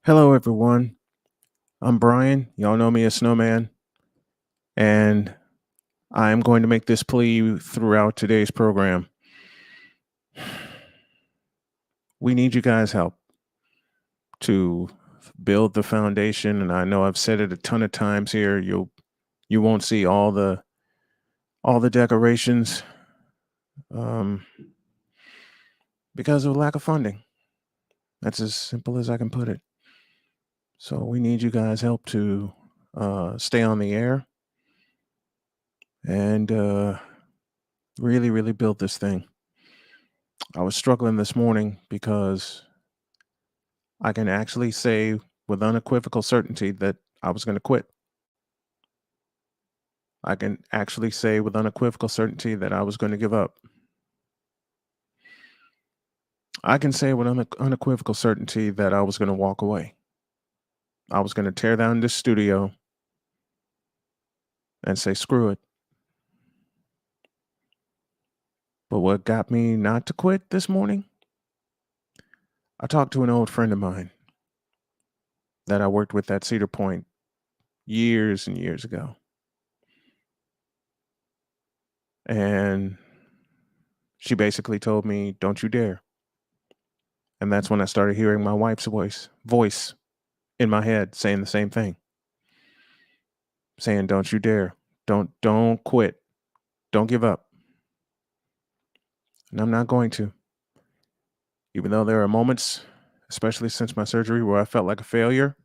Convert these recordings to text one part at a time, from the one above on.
Hello, everyone. I'm Brian. Y'all know me as Snowman, and I'm going to make this plea throughout today's program. We need you guys' help to build the foundation, and I know I've said it a ton of times here. You won't see all the decorations because of lack of funding. That's as simple as I can put it. So we need you guys' help to stay on the air and really, really build this thing. I was struggling this morning because I can actually say with unequivocal certainty that I was going to quit. I can actually say with unequivocal certainty that I was going to give up. I can say with unequivocal certainty that I was going to walk away. I was going to tear down this studio and say, screw it. But what got me not to quit this morning? I talked to an old friend of mine that I worked with at Cedar Point years and years ago. And she basically told me, don't you dare. And that's when I started hearing my wife's voice in my head saying the same thing. Saying, don't you dare. Don't quit. Don't give up. And I'm not going to. Even though there are moments, especially since my surgery, where I felt like a failure,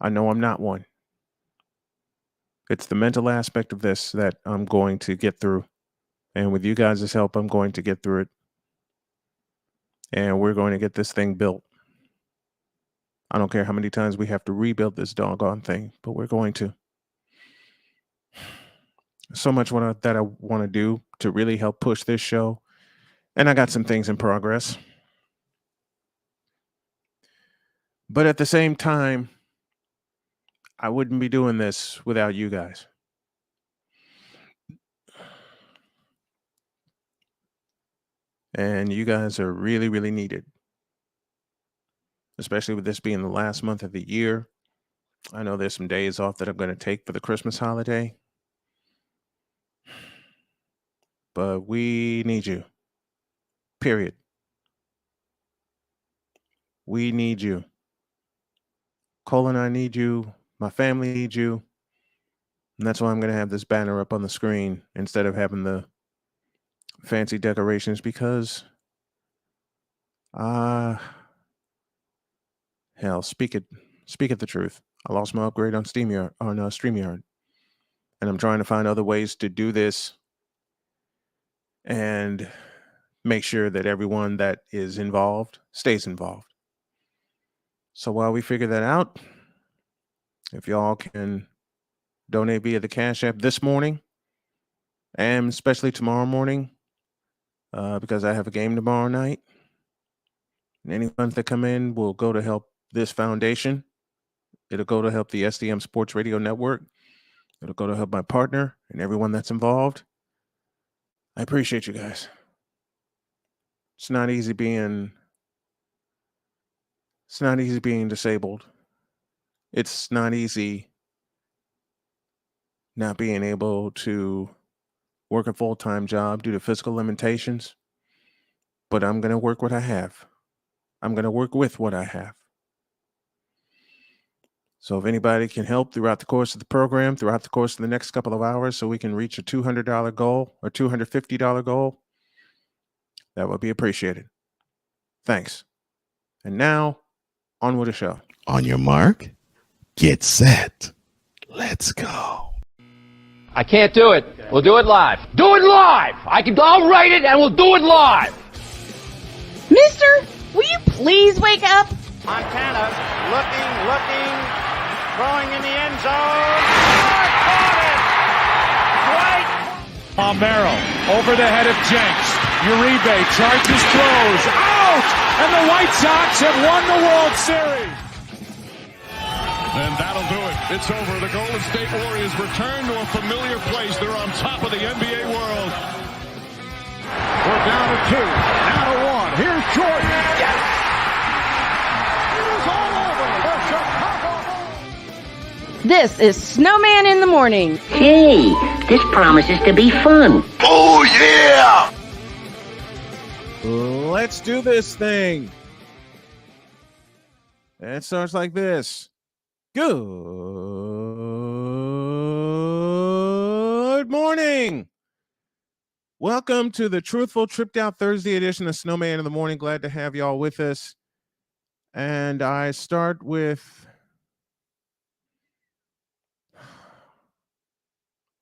I know I'm not one. It's the mental aspect of this that I'm going to get through. And with you guys' help, I'm going to get through it. And we're going to get this thing built. I don't care how many times we have to rebuild this doggone thing, but we're going to. So much that I want to do to really help push this show. And I got some things in progress. But at the same time, I wouldn't be doing this without you guys. And you guys are really, really needed. Especially with this being the last month of the year. I know there's some days off that I'm going to take for the Christmas holiday. But we need you. Period. We need you. Cole and I need you. My family needs you. And that's why I'm going to have this banner up on the screen instead of having the fancy decorations because hell, speak it the truth. I lost my upgrade on StreamYard. And I'm trying to find other ways to do this and make sure that everyone that is involved stays involved. So while we figure that out, if y'all can donate via the Cash App this morning and especially tomorrow morning, because I have a game tomorrow night, and any funds that come in will go to help this foundation. It'll go to help the SDM Sports Radio Network. It'll go to help my partner and everyone that's involved. I appreciate you guys. It's not easy being disabled. It's not easy not being able to work a full-time job due to physical limitations. But I'm going to work what I have. I'm going to work with what I have. So if anybody can help throughout the course of the program, throughout the course of the next couple of hours, so we can reach a $200 goal or $250 goal, that would be appreciated. Thanks. And now, on with the show. On your mark, get set. Let's go. I can't do it. We'll do it live. Do it live! I'll write it and we'll do it live! Mister, will you please wake up? Montana looking, throwing in the end zone. Caught it! Dwight! Palmero over the head of Jenks. Uribe charges, throws, out! And the White Sox have won the World Series. And that'll do it. It's over. The Golden State Warriors return to a familiar place. They're on top of the NBA world. We're down to 2, now to 1. Here's Jordan. Yes! It is all This is Snowman in the Morning. Hey, this promises to be fun. Oh, yeah! Let's do this thing. It starts like this. Good morning. Welcome to the Truthful Tripped Out Thursday edition of Snowman in the Morning. Glad to have y'all with us. And I start with,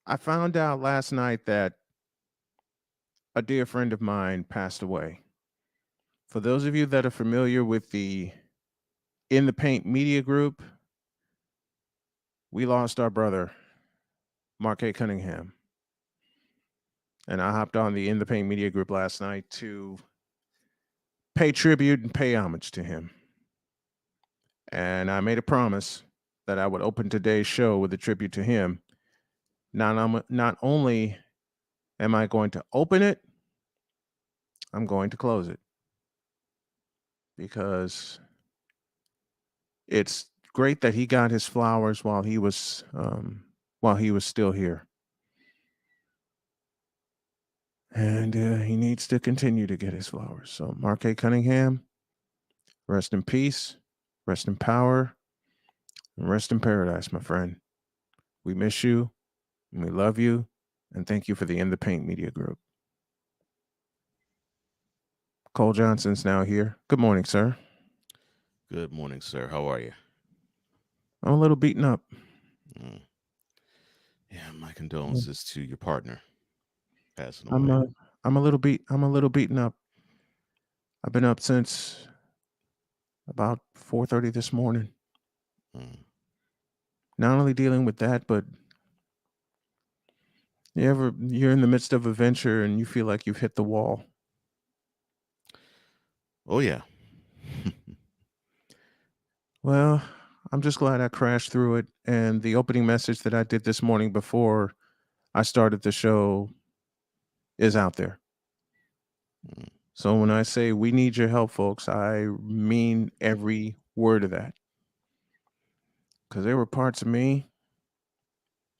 I found out last night that a dear friend of mine passed away. For those of you that are familiar with the In the Paint Media Group, we lost our brother, Mark A. Cunningham. And I hopped on the In the Paint Media Group last night to pay tribute and pay homage to him. And I made a promise that I would open today's show with a tribute to him. Not only am I going to open it, I'm going to close it. Because it's great that he got his flowers while he was still here. And he needs to continue to get his flowers. So Mark A. Cunningham, rest in peace, rest in power, and rest in paradise, my friend. We miss you, and we love you, and thank you for the In the Paint Media Group. Cole Johnson's now here. Good morning, sir. Good morning, sir. How are you? I'm a little beaten up. Yeah, my condolences to your partner passing I'm away. a little beaten up. I've been up since about 4:30 this morning. Not only dealing with that, but you're in the midst of a venture and you feel like you've hit the wall. Oh, yeah. Well, I'm just glad I crashed through it. And the opening message that I did this morning before I started the show is out there. So when I say we need your help, folks, I mean every word of that. Because there were parts of me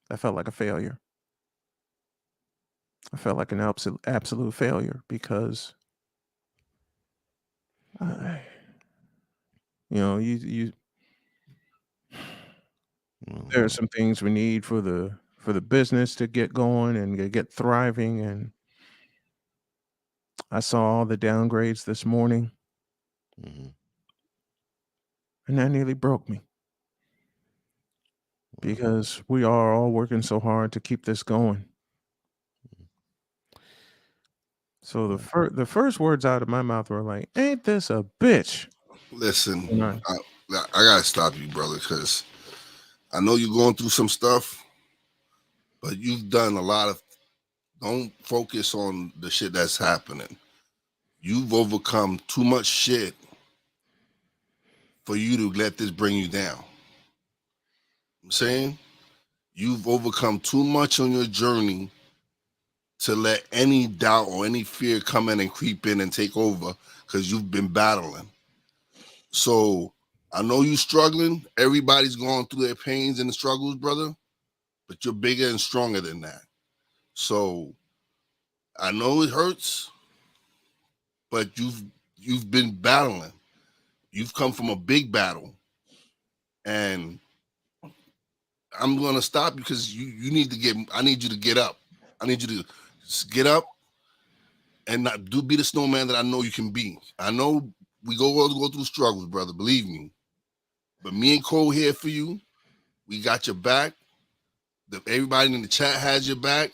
that felt like a failure. I felt like an absolute failure because, there are some things we need for the business to get going and get thriving. And I saw all the downgrades this morning, and that nearly broke me because we are all working so hard to keep this going. So the first words out of my mouth were like, "Ain't this a bitch?" Listen, I gotta stop you, brother, because I know you're going through some stuff, but you've done a lot of. Don't focus on the shit that's happening. You've overcome too much shit for you to let this bring you down. I'm saying you've overcome too much on your journey to let any doubt or any fear come in and creep in and take over because you've been battling. So I know you're struggling. Everybody's going through their pains and struggles, brother, but you're bigger and stronger than that. So I know it hurts, but you've been battling. You've come from a big battle. And I'm gonna stop you because you need to I need you to get up. I need you to get up and not be the snowman that I know you can be. I know we go through struggles, brother, believe me. But me and Cole here for you. We got your back. Everybody in the chat has your back.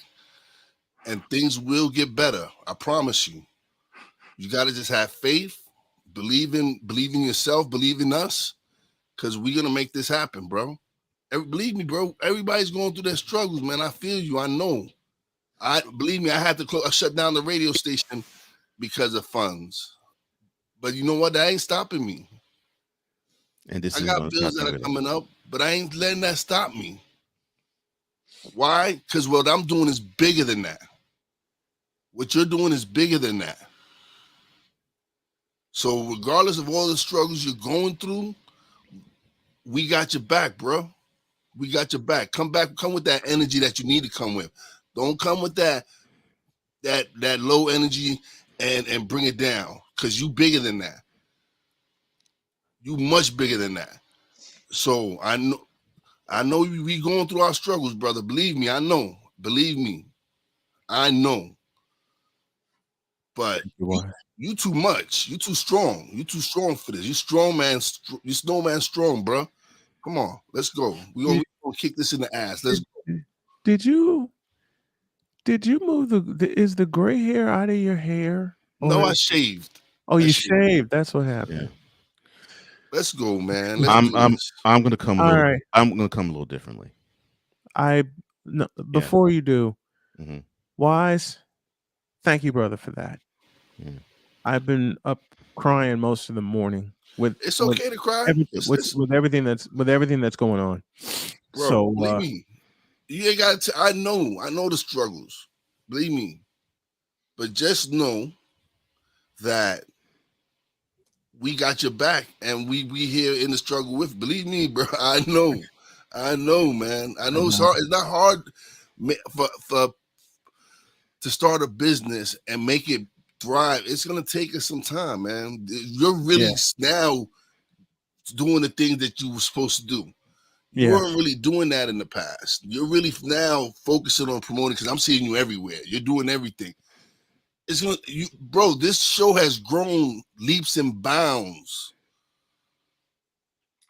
And things will get better. I promise you. You got to just have faith, believe in yourself, believe in us, because we're going to make this happen, bro. Believe me, bro. Everybody's going through their struggles, man. I feel you. I know. Believe me, I had to shut down the radio station because of funds. But you know what? That ain't stopping me. And this I is got bills that are coming up, but I ain't letting that stop me. Why? Because what I'm doing is bigger than that. What you're doing is bigger than that. So regardless of all the struggles you're going through, we got your back, bro. We got your back. Come back. Come with that energy that you need to come with. Don't come with that low energy and bring it down, because you bigger than that. You much bigger than that. So I know we going through our struggles, brother. Believe me, I know. Believe me, I know. But you too much. You too strong. You too strong for this. You strong man. You Snowman strong, bro. Come on, let's go. We gonna kick this in the ass. Let's go. Did you move is the gray hair out of your hair? No, I shaved. Oh, you shaved. That's what happened. Let's go, man. I'm gonna come a All little. right. I'm gonna come a little differently. Before you do, Mm-hmm. Wise, thank you, brother, for that. Yeah. I've been up crying most of the morning with It's okay to cry. with everything that's going on. Bro, So believe me, you ain't got to. I know the struggles. Believe me, but just know that we got your back, and we here in the struggle with. Believe me, bro. I know, man. I know it's hard. It's not hard for to start a business and make it thrive. It's gonna take us some time, man. You're really now doing the things that you were supposed to do. You weren't really doing that in the past. You're really now focusing on promoting, because I'm seeing you everywhere. You're doing everything. It's gonna, bro. This show has grown leaps and bounds.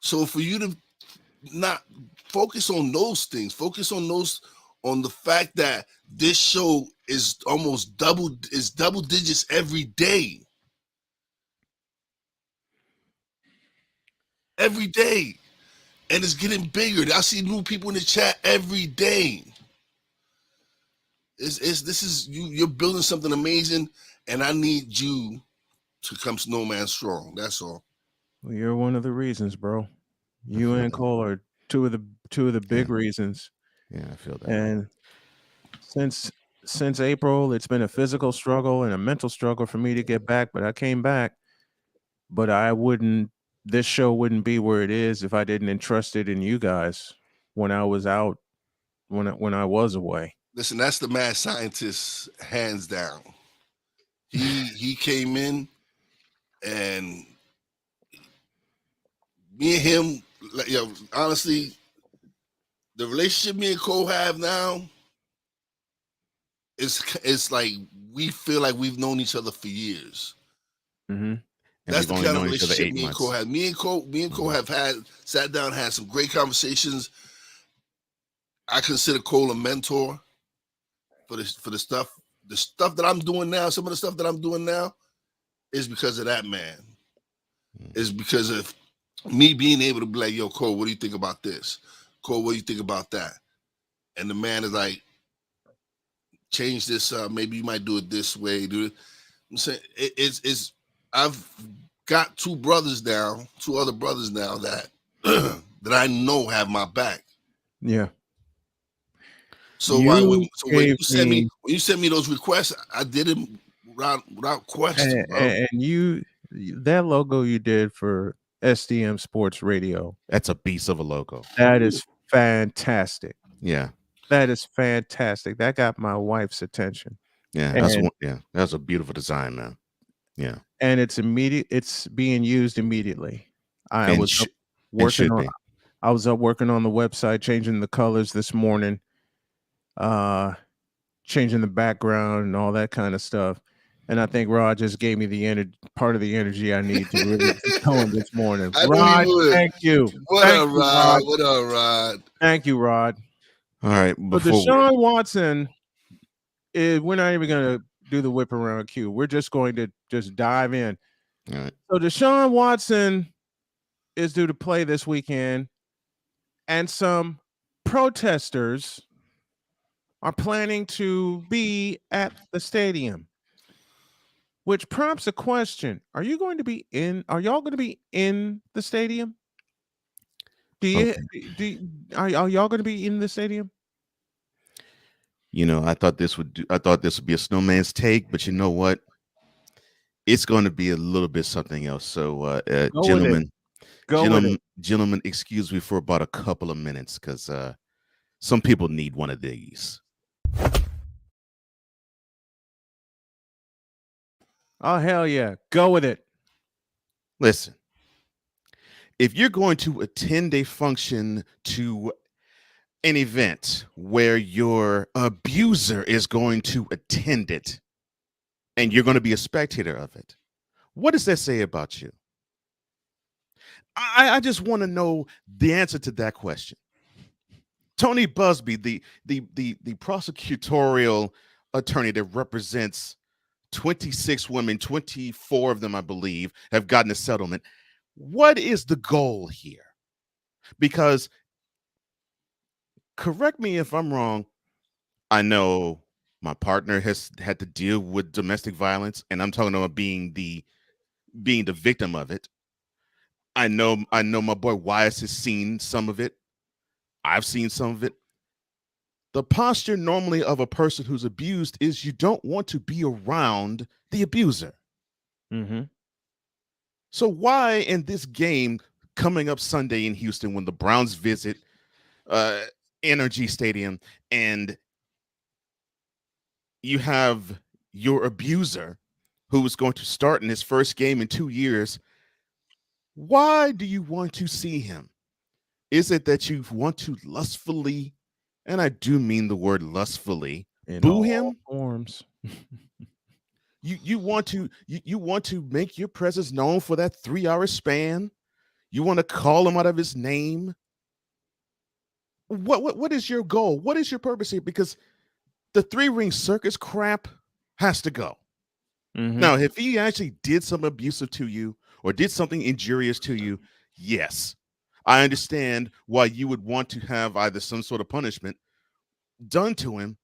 So for you to not focus on those things, focus on the fact that this show is almost double digits every day. Every day. And it's getting bigger. I see new people in the chat every day. You're building something amazing, and I need you to come Snowman strong. That's all. Well, you're one of the reasons, bro. You and Cole are two of the big reasons. Yeah, I feel that. And since April, it's been a physical struggle and a mental struggle for me to get back, but I came back. But this show wouldn't be where it is if I didn't entrust it in you guys when I was out, when I was away. Listen, that's the mad scientist, hands down. He came in, and me and him, honestly, the relationship me and Cole have now, it's like we feel like we've known each other for years. Mm-hmm. That's the kind of relationship me and Cole have. Me and Cole have sat down, had some great conversations. I consider Cole a mentor for the stuff that I'm doing now. Some of the stuff that I'm doing now is because of that man. It's because of me being able to be like, yo, Cole, what do you think about this? Cole, what do you think about that? And the man is like, change this up. Maybe you might do it this way. I'm saying I've got two other brothers now that that I know have my back. Yeah. So when you sent me those requests, I did them without question, bro. And that logo you did for SDM Sports Radio, that's a beast of a logo. That is fantastic. Yeah. That is fantastic. That got my wife's attention. Yeah, that's a beautiful design, man. Yeah. And it's immediate. It's being used immediately. I was up working on the website, changing the colors this morning, changing the background and all that kind of stuff. And I think Rod just gave me part of the energy I need to really tell him this morning. Rod, thank you. What up, Rod? What up, Rod? Thank you, Rod. All right. But Deshaun Watson, we're not even going to do the whip around cue. We're just going to just dive in. All right. So Deshaun Watson is due to play this weekend, and some protesters are planning to be at the stadium, which prompts a question. Are y'all going to be in the stadium? Are y'all going to be in the stadium? I thought this would be a Snowman's take, but you know what? It's going to be a little bit something else. So, gentlemen, Go with it. Gentlemen, excuse me for about a couple of minutes because some people need one of these. Oh, hell yeah. Go with it. Listen, if you're going to attend a function to an event where your abuser is going to attend it and you're going to be a spectator of it, what does that say about you? I just want to know the answer to that question. Tony Busby, the prosecutorial attorney that represents 26 women, 24 of them, I believe, have gotten a settlement. What is the goal here? Because, correct me if I'm wrong, I know my partner has had to deal with domestic violence, and I'm talking about being the victim of it. I know my boy Wyatt has seen some of it. I've seen some of it. The posture normally of a person who's abused is you don't want to be around the abuser. Mm-hmm. So why in this game coming up Sunday in Houston when the Browns visit Energy Stadium and you have your abuser who is going to start in his first game in 2 years, why do you want to see him? Is it that you want to lustfully, and I do mean the word lustfully, In boo all him? forms. You want to make your presence known for that 3-hour span? You want to call him out of his name? What is your goal? What is your purpose here? Because the 3-ring circus crap has to go. Mm-hmm. Now, if he actually did something abusive to you or did something injurious to you, yes, I understand why you would want to have either some sort of punishment done to him.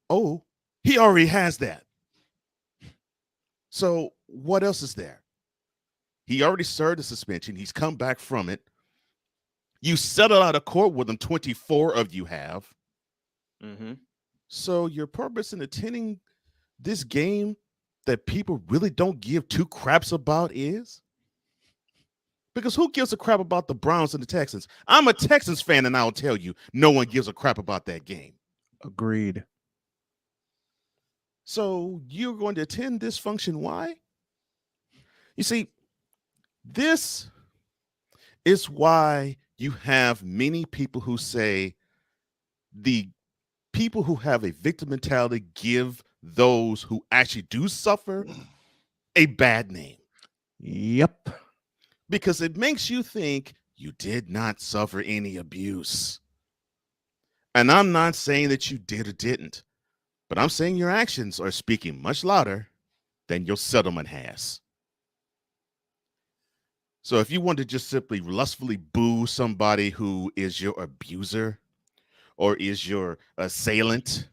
Oh, he already has that. So what else is there? He already served a suspension. He's come back from it. You settled out of court with him. 24 of you have. Mm-hmm. So your purpose in attending this game that people really don't give two craps about is? Because who gives a crap about the Browns and the Texans? I'm a Texans fan, and I'll tell you, no one gives a crap about that game. Agreed. So you're going to attend this function. Why? You see, this is why you have many people who say the people who have a victim mentality give those who actually do suffer a bad name. Yep. Because it makes you think you did not suffer any abuse. And I'm not saying that you did or didn't, but I'm saying your actions are speaking much louder than your settlement has. So if you want to just simply lustfully boo somebody who is your abuser or is your assailant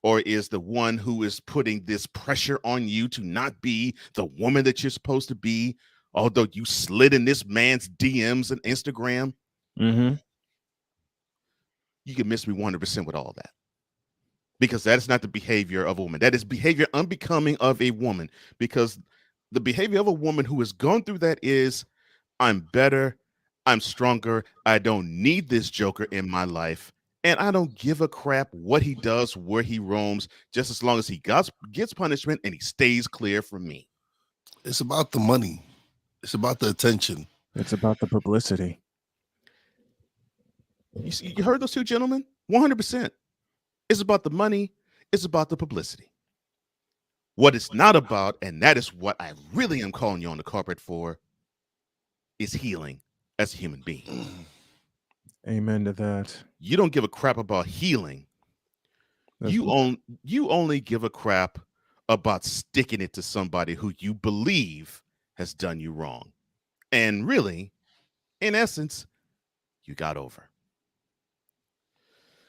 or is the one who is putting this pressure on you to not be the woman that you're supposed to be, although you slid in this man's DMs and Instagram, Mm-hmm. you can miss me 100% with all that. Because that is not the behavior of a woman. That is behavior unbecoming of a woman. Because the behavior of a woman who has gone through that is, I'm better, I'm stronger, I don't need this joker in my life, and I don't give a crap what he does, where he roams, just as long as he gets punishment and he stays clear from me. It's about the money. It's about the attention. It's about the publicity. You heard those two gentlemen? 100%. It's about the money. It's about the publicity. What it's not about, and that is what I really am calling you on the carpet for, is healing as a human being. Amen to that. You don't give a crap about healing. You only give a crap about sticking it to somebody who you believe has done you wrong. And really, in essence, you got over.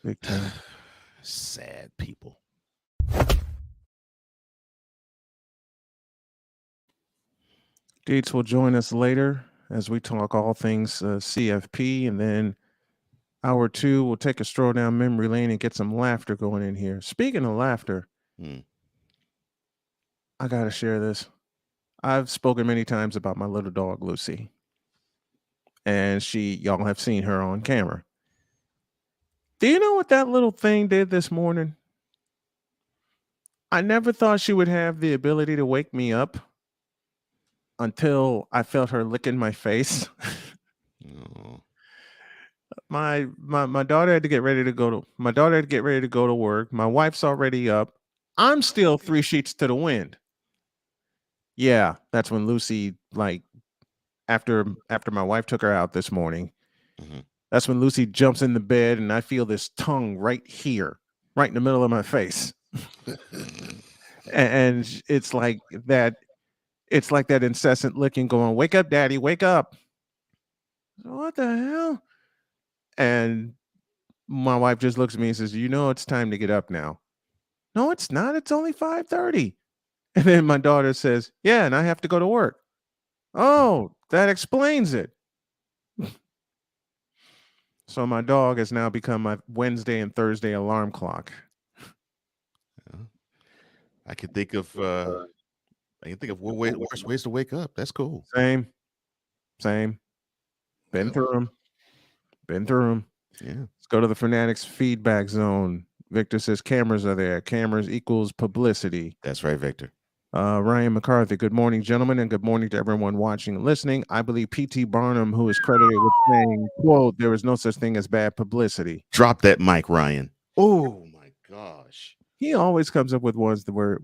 Big time. Sad people. Deets will join us later as we talk all things CFP, and then hour 2 we'll take a stroll down memory lane and get some laughter going in here. Speaking of laughter, I gotta share this. I've spoken many times about my little dog Lucy. and y'all have seen her on camera. Do you know what that little thing did this morning? I never thought she would have the ability to wake me up until I felt her licking my face. Oh. My daughter had to get ready to go to work. My wife's already up. I'm still 3 sheets to the wind. Yeah, that's when Lucy, like, after my wife took her out this morning, that's when Lucy jumps in the bed and I feel this tongue right here, right in the middle of my face. and it's like that incessant licking going, "Wake up, daddy, wake up." What the hell? And my wife just looks at me and says, "You know, it's time to get up now." No, it's not. It's only 5:30. And then my daughter says, "Yeah, and I have to go to work." Oh, that explains it. So my dog has now become my Wednesday and Thursday alarm clock. I can think of worse ways to wake up. That's cool. Same. Been through them. Yeah. Let's go to the Fanatics feedback zone. Victor says cameras are there. Cameras equals publicity. That's right, Victor. Ryan McCarthy, good morning, gentlemen, and good morning to everyone watching and listening. I believe P.T. Barnum, who is credited with saying, quote, "There is no such thing as bad publicity." Drop that mic, Ryan. Oh my gosh. He always comes up with ones where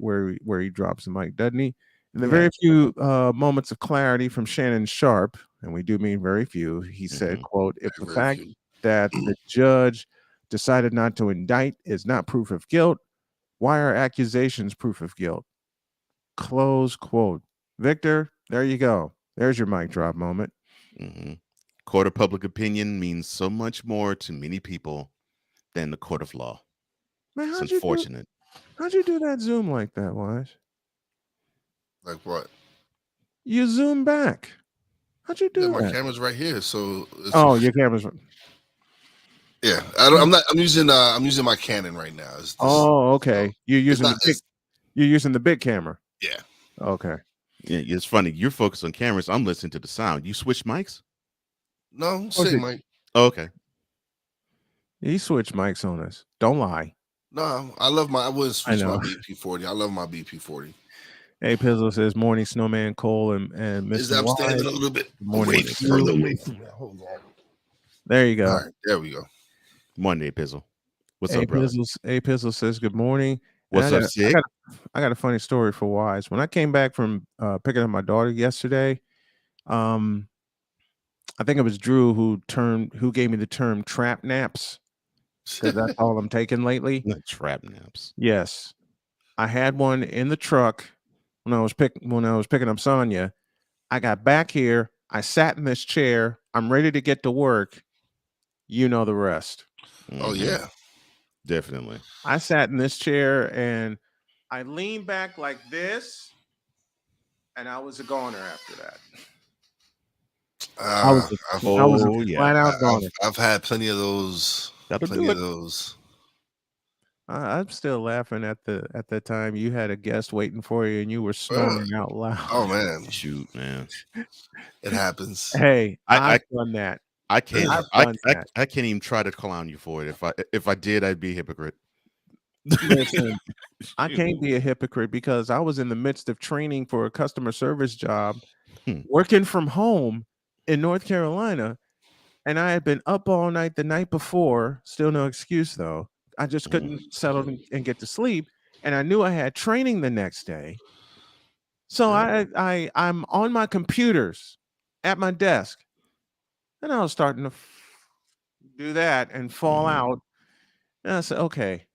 he drops the mic, doesn't he? In the very few moments of clarity from Shannon Sharp, and we do mean very few, he said, quote, "If the fact that the judge decided not to indict is not proof of guilt, why are accusations proof of guilt?" Close quote. Victor, there you go. There's your mic drop moment. Court of public opinion means so much more to many people than the court of law. Man, it's unfortunate. How'd you do that Zoom like that, Wise? Like what? You zoom back. How'd you do that? My camera's right here, so. Your camera's. Yeah, I'm using my Canon right now. Okay. You're using the big camera. Yeah. Okay. Yeah, it's funny. You're focused on cameras. I'm listening to the sound. You switch mics? No, same mic. Oh, okay. He switched mics on us. Don't lie. No, I wouldn't switch my BP40. I love my BP40. Hey, Pizzle says, "Morning, Snowman, Cole, and Mr. I'm standing a little bit further away from you. Hold on. There you go. All right, there we go. Monday, Pizzle. What's up, brother? Pizzle says, "Good morning." What's up, Sig? I got a funny story for Wise. When I came back from picking up my daughter yesterday, I think it was Drew who gave me the term trap naps, because that's all I'm taking lately. Trap naps. Yes, I had one in the truck when I was picking up Sonia. I got back here. I sat in this chair. I'm ready to get to work. You know the rest. Oh yeah, definitely. I sat in this chair and I leaned back like this, and I was a goner after that. I was a flat out goner. I've had plenty of those. I'm still laughing at the time you had a guest waiting for you and you were snoring out loud. Oh man, shoot, man, it happens. Hey, I've done that. I can't even try to clown you for it. If I did, I'd be a hypocrite. Listen, I can't be a hypocrite because I was in the midst of training for a customer service job, working from home in North Carolina, and I had been up all night the night before. Still no excuse though. I just couldn't settle and get to sleep, and I knew I had training the next day. So I'm on my computers at my desk, and I was starting to do that and fall out. And I said, "Okay,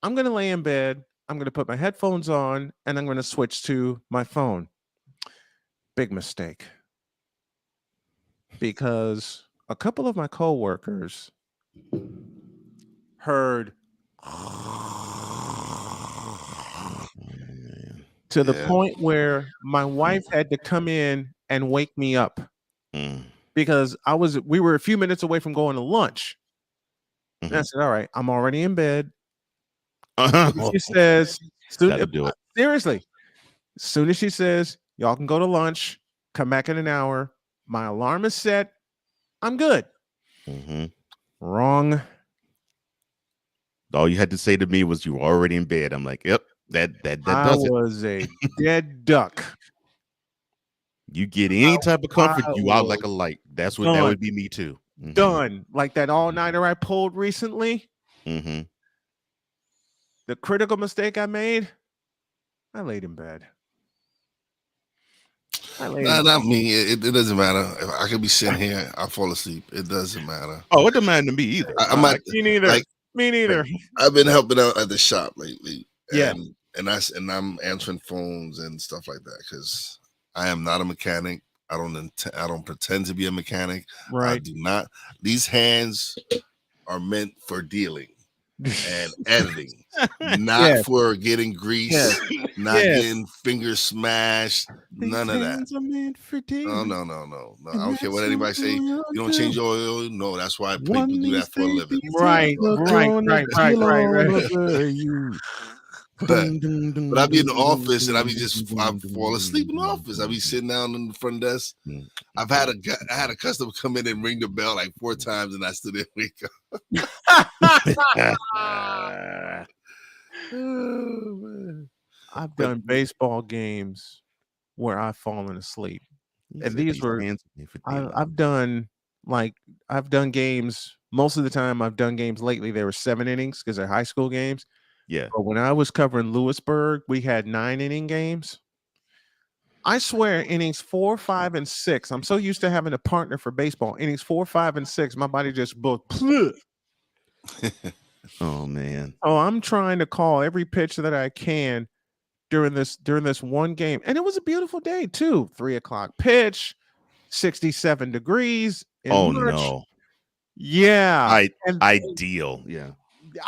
I'm going to lay in bed. I'm going to put my headphones on, and I'm going to switch to my phone." Big mistake, because a couple of my coworkers heard to the point where my wife had to come in and wake me up because we were a few minutes away from going to lunch. And I said, "All right, I'm already in bed." She says, seriously, as soon as she says, "Y'all can go to lunch, come back in an hour," my alarm is set. I'm good. Mm-hmm. Wrong. All you had to say to me was you were already in bed. I'm like, yep, that I does it. was a dead duck. You get any type of comfort, I you out was like a light. That's what that done. would be me too. Mm-hmm. Done. Like that all-nighter I pulled recently. Mm-hmm. The critical mistake I made, I laid in bed. Not me. It doesn't matter. If I could be sitting here, I fall asleep. It doesn't matter. Oh, it doesn't matter to me either. I might. Me neither. Like, Me neither. I've been helping out at the shop lately, Yeah. and I'm answering phones and stuff like that because I am not a mechanic. I don't pretend to be a mechanic. Right. I do not. These hands are meant for dealing and editing, not Yes. for getting grease, Yes. not Yes. getting fingers smashed. None of that. Are meant for dealing. No. I don't care what anybody say. You don't change your oil. No, that's why people One do that for a living. Right. But I be in the office and I fall asleep in the office. I be sitting down in the front desk. I had a customer come in and ring the bell like 4 times, and I still didn't wake up. Oh, man. I've done baseball games where I've fallen asleep, and these were I've done games. Most of the time, I've done games lately. They were 7 innings because they're high school games. Yeah. But when I was covering Lewisburg, we had 9-inning games. I swear, innings 4, 5, and 6. I'm so used to having a partner for baseball. Innings 4, 5, and 6. My body just both. Oh man. Oh, I'm trying to call every pitch that I can during this one game, and it was a beautiful day too. 3:00 pitch, 67 degrees. Oh March. no. Yeah, ideal. Yeah.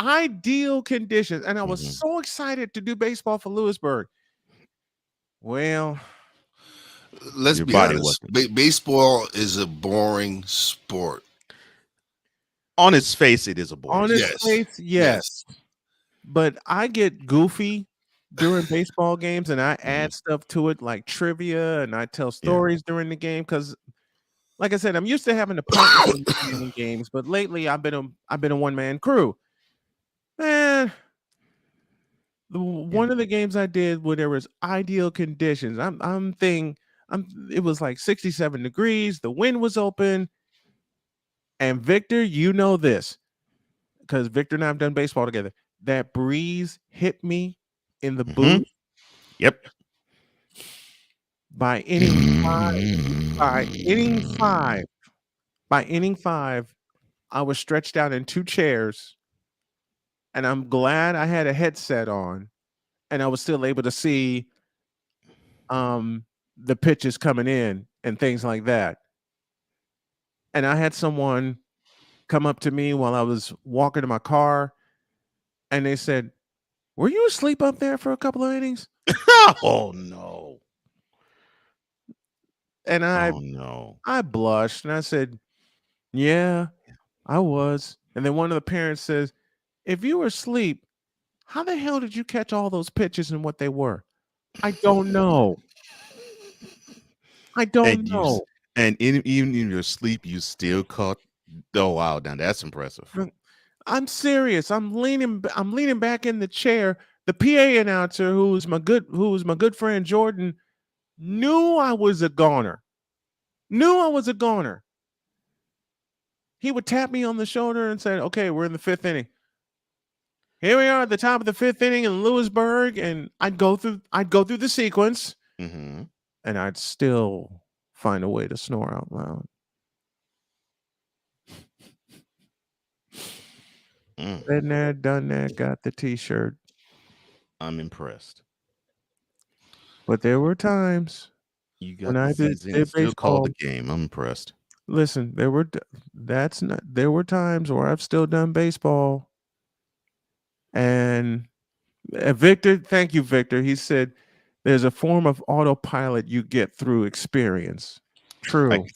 Ideal conditions, and I was so excited to do baseball for Lewisburg. Well, let's be honest. Baseball is a boring sport. On its face, it is a boring. On its face, yes. But I get goofy during baseball games, and I add stuff to it like trivia, and I tell stories during the game because, like I said, I'm used to having a partner in games, but lately I've been a one-man crew. Man, one of the games I did where there was ideal conditions. It was like 67 degrees. The wind was open, and Victor, you know this because Victor and I have done baseball together. That breeze hit me in the booth. Yep. By inning 5, I was stretched out in 2 chairs, and I'm glad I had a headset on, and I was still able to see the pitches coming in and things like that. And I had someone come up to me while I was walking to my car, and they said, "Were you asleep up there for a couple of innings?" Oh no. And I blushed and I said, "Yeah, I was." And then one of the parents says, "If you were asleep, how the hell did you catch all those pitches and what they were?" I don't know. I don't know. And even in your sleep, you still caught. Oh wow, now that's impressive. I'm serious. I'm leaning back in the chair. The PA announcer, who was my good friend Jordan, knew I was a goner. He would tap me on the shoulder and say, "Okay, we're in the 5th inning. Here we are at the top of the 5th inning in Lewisburg," and I'd go through the sequence, and I'd still find a way to snore out loud. Been there, done that, got the T-shirt. I'm impressed. But there were times when I did still call the game. I'm impressed. Listen, there were times where I've still done baseball, and Victor, thank you, Victor. He said there's a form of autopilot you get through experience. True. I can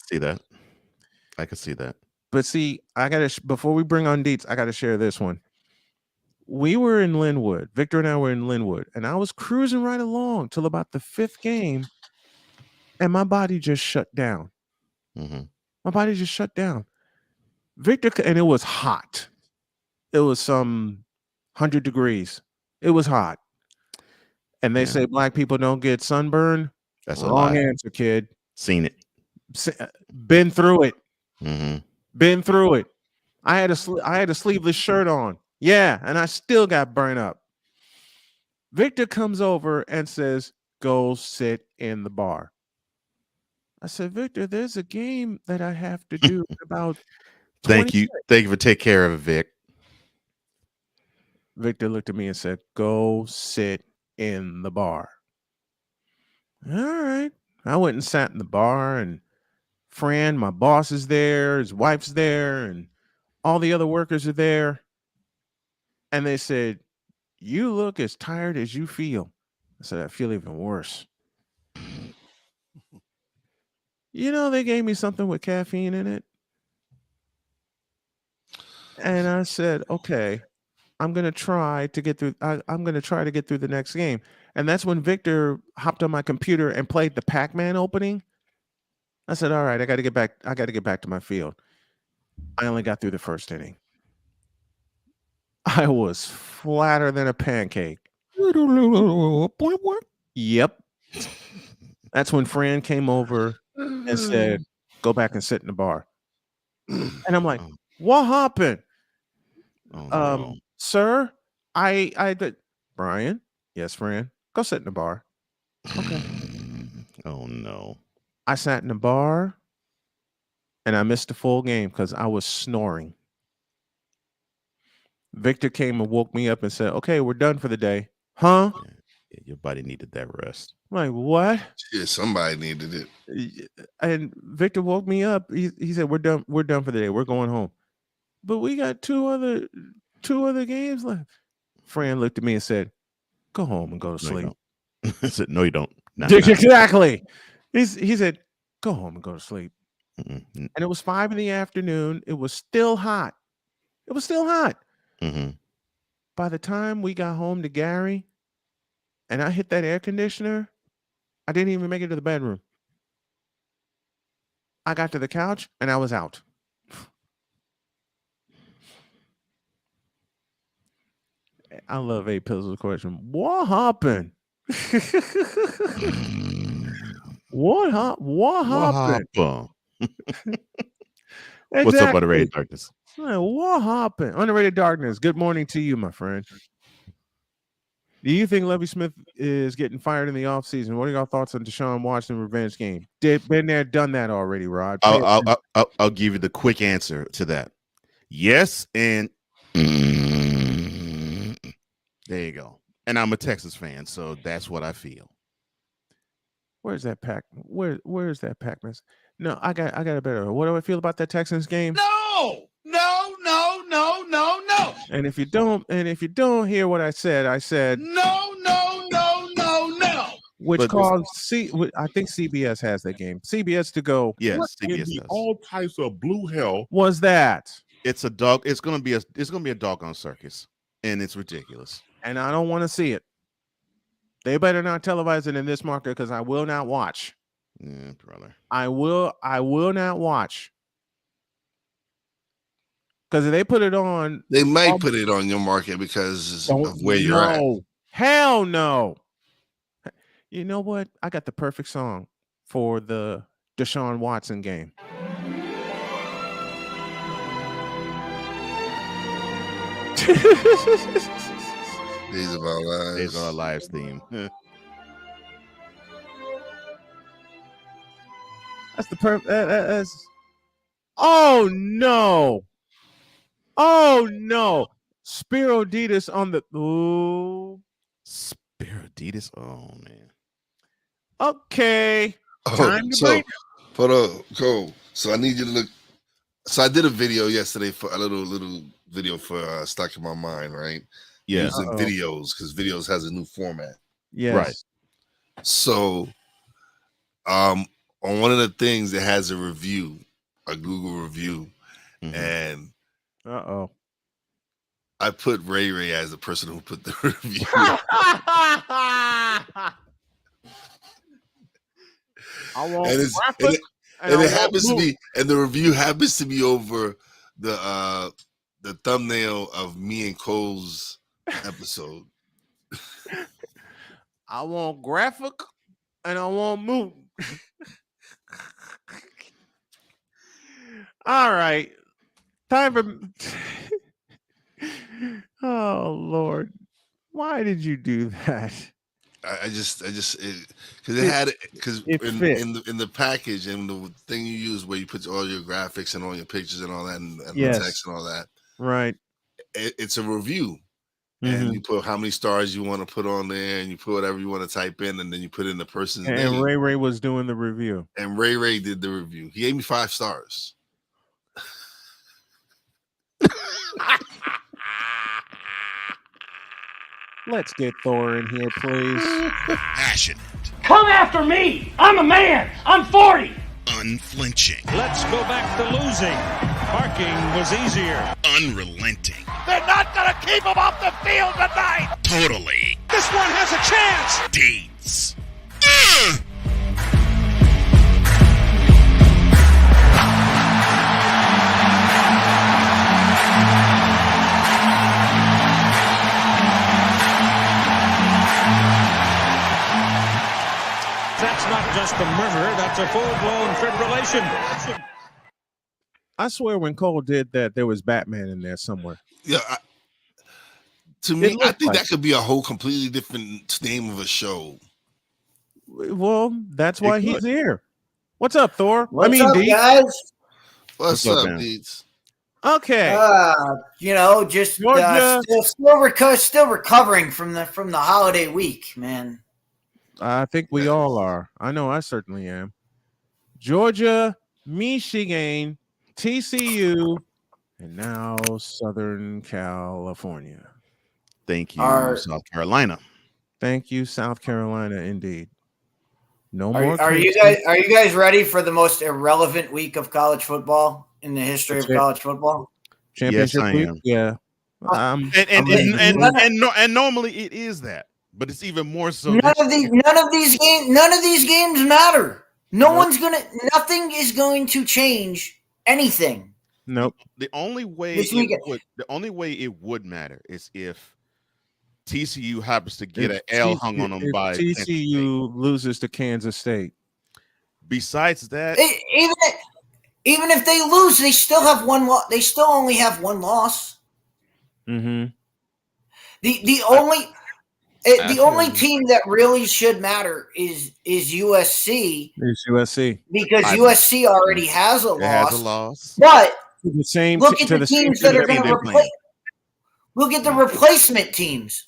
see that. But see, before we bring on Deets, I got to share this one. We were in Linwood. Victor and I were in Linwood, and I was cruising right along till about the 5th game, and my body just shut down. My body just shut down. Victor, and it was hot. It was some 100 degrees. It was hot. And they say black people don't get sunburn. That's a Wrong lie. answer, kid. Seen it. Been through it. Mm-hmm. Been through it. I had a sleeveless shirt on. Yeah, and I still got burned up. Victor comes over and says, "Go sit in the bar." I said, "Victor, there's a game that I have to do in about 20 Thank you. Thank you for taking care of it, Vic. Victor looked at me and said, "Go sit in the bar." All right. I went and sat in the bar, and Fran, my boss, is there, his wife's there, and all the other workers are there. And they said, "You look as tired as you feel." I said, "I feel even worse." You know, they gave me something with caffeine in it. And I said, "Okay, I'm going to try to get through. I'm going to try to get through the next game." And that's when Victor hopped on my computer and played the Pac-Man opening. I said, "All right, I got to get back. I got to get back to my field." I only got through the first inning. I was flatter than a pancake. Yep. That's when Fran came over and said, "Go back and sit in the bar." And I'm like, "What happened?" Oh, no. Sir, I did. Brian, yes, Fran, go sit in the bar. Okay. Oh, no. I sat in the bar and I missed the full game because I was snoring. Victor came and woke me up and said, "Okay, we're done for the day." Huh? Yeah, your body needed that rest. I'm like, what? Yeah, somebody needed it. And Victor woke me up. He said, We're done for the day. We're going home. But we got two other games left. Fran looked at me and said, "Go home and go to No, you sleep." don't. I said, no, you don't. Exactly. He said, "Go home and go to sleep." Mm-mm. And it was 5 PM. It was still hot. It was still hot. Mm-hmm. By the time we got home to Gary and I hit that air conditioner, I didn't even make it to the bedroom. I got to the couch and I was out. I love A Pizzle's question. What happened? What happened? Exactly. What's up, Underrated Darkness? What happened? Underrated Darkness. Good morning to you, my friend. Do you think Lovie Smith is getting fired in the offseason? What are your thoughts on Deshaun Watson revenge game? Been there, done that already, Rod. I'll give you the quick answer to that. Yes, and there you go. And I'm a Texas fan, so that's what I feel. Where's that pack? Where's that Pac-Man? No, I got a better. What do I feel about that Texans game? No. And if you don't hear what I said, No. Which But- caused I think CBS has that game. CBS to go. Yes, CBS does. all types of blue hell. Was that? It's a dog. It's gonna be a doggone circus, and it's ridiculous. And I don't want to see it. They better not televise it in this market because I will not watch. Yeah, brother. I will not watch. Because if they put it on, They might put it on your market because of where you're at. Hell no. You know what? I got the perfect song for the Deshaun Watson game. Days of Our Lives. Days of Our Lives theme. That's the perfect. That's. Oh no! Oh no! Spiro Ditas on the. Ooh. Spiro Ditas. Oh man. Okay. Time to so break. hold on, go. So I need you to look. So I did a video yesterday for a little video for Stuck in My Mind, right? Yeah. Using videos because videos has a new format. Yes. Right. So, on one of the things it has a review, a Google review, and I put Ray as the person who put the review. I want and and And I it won't happens to move. be, and the review happens to be over the thumbnail of me and Cole's episode. I want graphic and I want move. All right. Time for Oh Lord. Why did you do that? I just because it It- had because it fit. in the package and the thing you use where you put all your graphics and all your pictures and all that and Yes. the text and all that. Right. It's a review. Mhm. And you put how many stars you want to put on there, and you put whatever you want to type in, and then you put in the person's And name. Ray was doing the review. And Ray did the review. He gave me 5 stars. Let's get Thor in here, please. Passionate, Come after me! I'm a man! I'm 40! unflinching, Let's go back to losing. Parking was easier. unrelenting, They're not going to keep him off the field tonight. totally This one has a chance. deeds. That's not just a murmur, that's a full-blown fibrillation. I swear when Cole did that, there was Batman in there somewhere. Yeah, to me, looked I think like that could be a whole completely different name of a show. Well, that's why It he's could. here. What's up, Thor? What's up, Deep. guys? What's up, up, man? Deeds? Okay. Just Georgia. still recovering from the holiday week, man. I think we all are. I know I certainly am. Georgia, Michigan, TCU, and now Southern California. Thank you, Are- South Carolina. Thank you, South Carolina, indeed. No more. Are you guys ready for the most irrelevant week of college football in the history of college football? Championship Yes, I week? am. Yeah. And normally it is that, but it's even more so. None of these games matter. Nothing is going to change anything. Nope. The only way This weekend. it would matter is if TCU happens to get If an L hung on them if by Penn State. TCU loses to Kansas State. Besides that, Even if they lose, they still have one loss. They still only have one loss. Mm-hmm. The only team that really should matter is USC It's USC. because USC already has a it has a loss. loss. But The same look at to the same teams that team are going to they're replace. playing. Look at the replacement teams.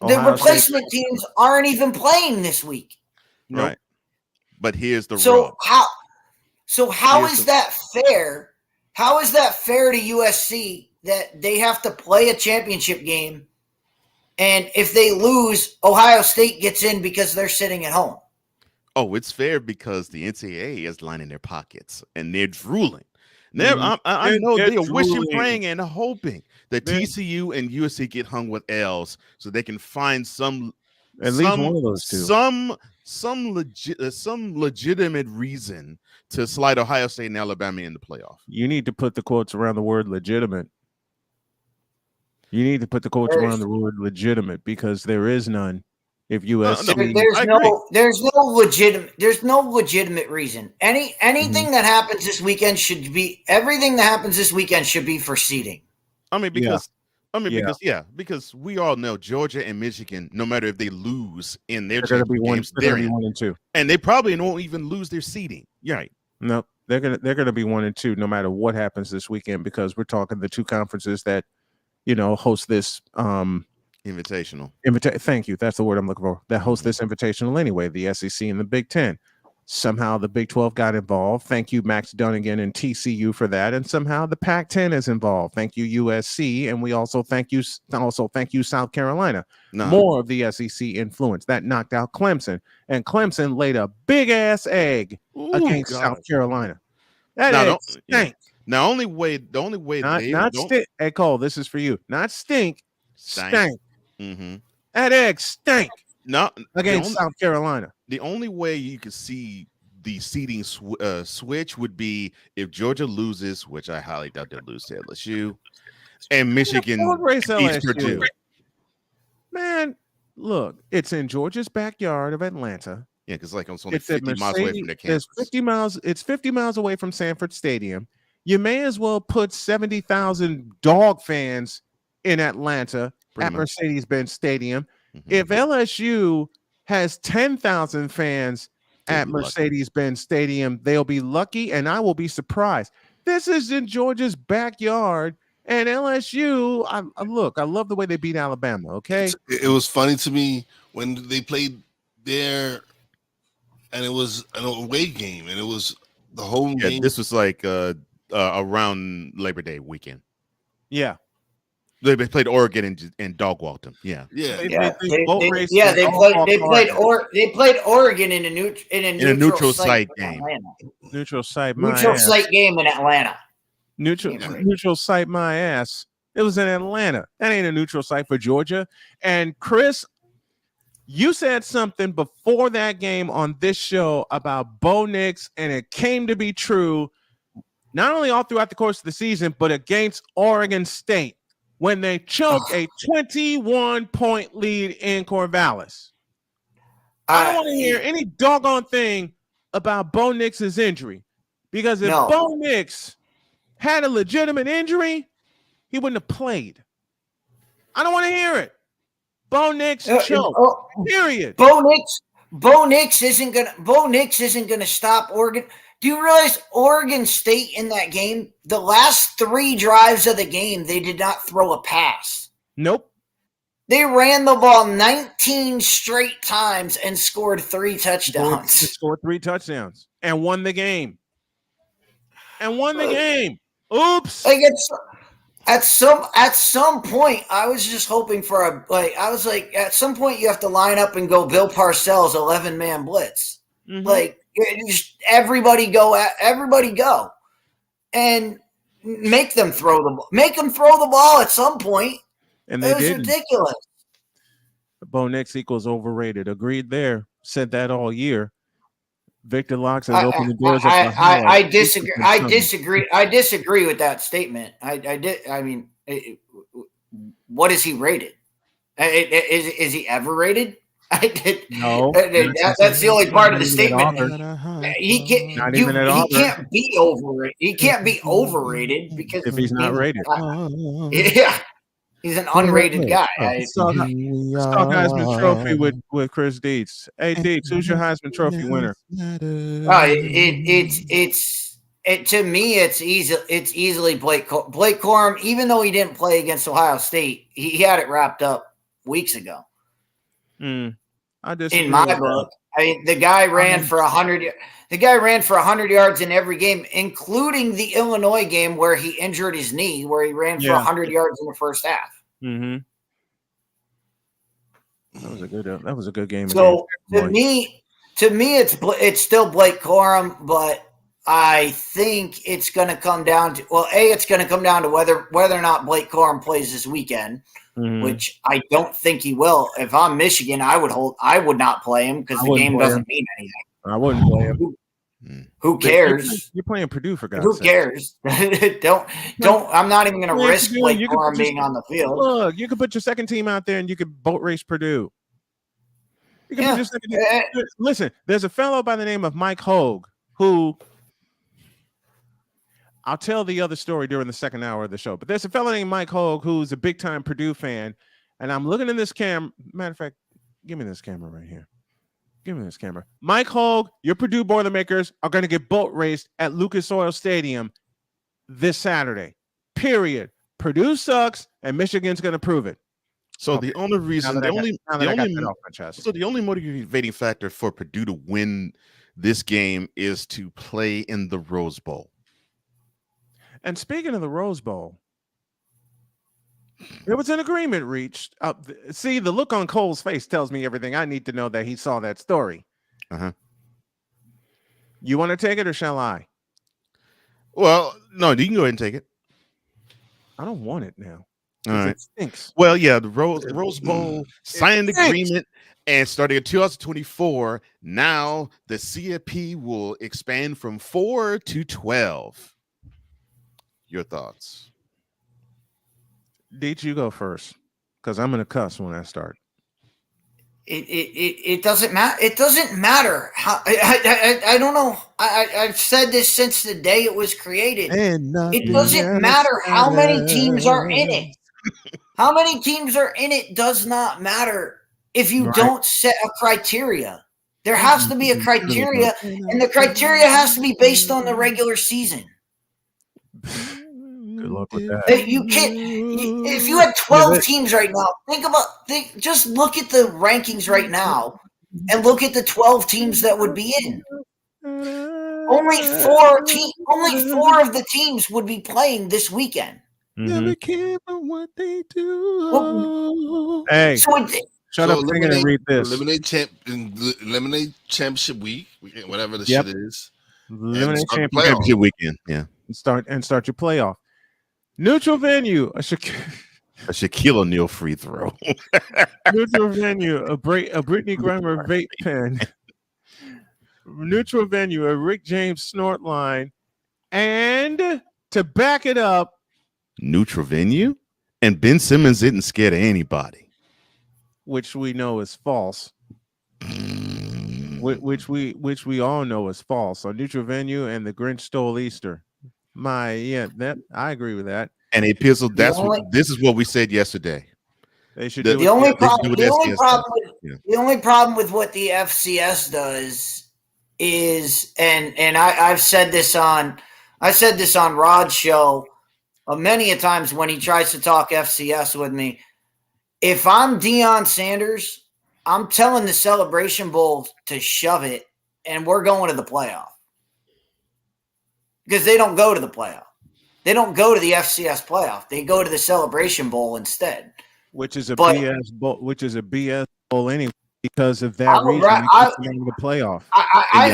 The Ohio State. replacement teams aren't even playing this week. Nope. Right. But here's the So rub. how Here's is that fair? How is that fair to USC that they have to play a championship game, and if they lose, Ohio State gets in because they're sitting at home? Oh, it's fair because the NCAA is lining their pockets and they're drooling. Mhm. I know They're they are wishing, drooling. praying, and hoping that They're- TCU and USC get hung with L's so they can find At least one of those two. some legitimate reason to slide Ohio State and Alabama in the playoff. You need to put the quotes around the word legitimate. You need to put the quotes around the word legitimate because there is none. If USC, There's no legitimate reason. Anything that happens this weekend should be everything that happens this weekend should be for seeding. I mean, because we all know Georgia and Michigan, no matter if they lose in their they're going to be games, they're they're going to be in. 1 and 2. And they probably won't even lose their seeding. You're right. No, they're going to be 1 and 2 no matter what happens this weekend because we're talking the two conferences that host this Invitational. Thank you. That's the word I'm looking for. That host this invitational anyway, the SEC and the Big Ten. Somehow the Big 12 got involved. Thank you, Max Dunnigan and TCU for that. And somehow the Pac-10 is involved. Thank you, USC. And we also thank you, South Carolina. No. More of the SEC influence. That knocked out Clemson. And Clemson laid a big-ass egg against South Carolina. That egg stank. The only way Hey, Cole, this is for you. Not stink. Stank. Mm-hmm. That egg stank. No, Against South Carolina. The only way you could see the seeding switch would be if Georgia loses, which I highly doubt they'll lose to LSU, and Michigan race beats LSU. Purdue. Man, look, it's in Georgia's backyard of Atlanta. Yeah, because like it's only It's at 50 miles away from their campus. 50 miles. It's 50 miles away from Sanford Stadium. You may as well put 70,000 dog fans in Atlanta at Mercedes-Benz Stadium. If LSU has 10,000 fans at Mercedes-Benz Stadium, they'll be lucky, and I will be surprised. This is in Georgia's backyard, and LSU. I love the way they beat Alabama. Okay, it was funny to me when they played there, and it was an away game, and it was the whole game. This was like around Labor Day weekend. Yeah. They played Oregon and dog walked them. Yeah. They played Oregon in a neutral site game. Neutral site game in Atlanta. Neutral site my ass. It was in Atlanta. That ain't a neutral site for Georgia. And Chris, you said something before that game on this show about Bo Nix, and it came to be true not only all throughout the course of the season, but against Oregon State when they choked a 21-point lead in Corvallis. I don't want to hear any doggone thing about Bo Nix's injury, because if Bo Nix had a legitimate injury, he wouldn't have played. I don't want to hear it. Bo Nix choked. Period. Bo Nix isn't gonna stop Oregon. Do you realize Oregon State in that game, the last 3 drives of the game, they did not throw a pass? Nope. They ran the ball 19 straight times and scored 3 touchdowns. Scored 3 touchdowns and won the game. Oops. Like at some point, I was just hoping for at some point you have to line up and go Bill Parcells 11-man blitz. Mm-hmm. Like just everybody go, and make them throw the ball at some point. And it was ridiculous. Bo Nix equals overrated. Agreed there. Said that all year. Victor Locks has opened the doors. I disagree. I disagree with that statement. I mean, what is he rated? Is he ever rated? No. That's the only part of the statement. He can't be overrated. He can't be overrated because if he's not rated. Yeah. He's an unrated guy. Stock Heisman Trophy with Chris Dietz. Hey, Dietz, who's your Heisman Trophy winner? To me, it's easily Blake Corum. Even though he didn't play against Ohio State, he had it wrapped up weeks ago. I disagree. In my book, I mean, the guy ran for 100. The guy ran for 100 yards in every game, including the Illinois game where he injured his knee, where he ran for 100 yards in the first half. Mm-hmm. That was a good game. So to me, it's still Blake Corum, but I think it's going to come down to it's going to come down to whether or not Blake Corum plays this weekend, which I don't think he will. If I'm Michigan, I would not play him because the game doesn't mean anything. I wouldn't play him. Who cares? You're playing Purdue for God's sake. Who cares? Don't. I'm not even going to risk Blake Corum being on the field. Look, you could put your second team out there and you could boat race Purdue. You can put your second team. Listen, there's a fellow by the name of Mike Hogue who I'll tell the other story during the second hour of the show. But there's a fellow named Mike Hogue who's a big time Purdue fan, and I'm looking in this camera. Matter of fact, give me this camera right here. Give me this camera. Mike Hogue, your Purdue Boilermakers are going to get boat raced at Lucas Oil Stadium this Saturday. Period. Purdue sucks, and Michigan's going to prove it. So the only reason, the only motivating factor for Purdue to win this game is to play in the Rose Bowl. And speaking of the Rose Bowl, there was an agreement reached. See, the look on Cole's face tells me everything I need to know that he saw that story. You want to take it or shall I? Well, no, you can go ahead and take it. I don't want it now. All right. It stinks. Well, yeah, the Rose Bowl signed stinks. agreement, and starting in 2024, now the CFP will expand from 4 to 12. Your thoughts? Deej, you go first, because I'm gonna cuss when I start. It doesn't matter. It doesn't matter how. I don't know. I've said this since the day it was created. And It doesn't matter how many teams are in it. How many teams are in it does not matter if you don't set a criteria. There has to be a criteria, and the criteria has to be based on the regular season. Good luck with that. You can't. If you had 12 teams right now, just look at the rankings right now, and look at the 12 teams that would be in. Only four of the teams would be playing this weekend. Never care about what they do. Hey, So shut up, singing and read this. Eliminate championship week, whatever the shit is. Eliminate championship weekend. Yeah. Start your playoff. Neutral venue. A Shaquille O'Neal free throw. Neutral venue. A Brittany Griner vape pen. Neutral venue. A Rick James snort line. And to back it up, neutral venue, and Ben Simmons isn't scared of anybody, which we know is false. Which we all know is false. So neutral venue and the Grinch stole Easter. That I agree with that. And a pistol. This is what we said yesterday. They should. The only problem with what the FCS does is, and I've said this on Rod's show many a times when he tries to talk FCS with me. If I'm Deion Sanders, I'm telling the Celebration Bowl to shove it, and we're going to the playoff. Because they don't go to the playoff. They don't go to the FCS playoff. They go to the Celebration Bowl instead. Which is a BS bowl anyway, because of that reason. The playoff. I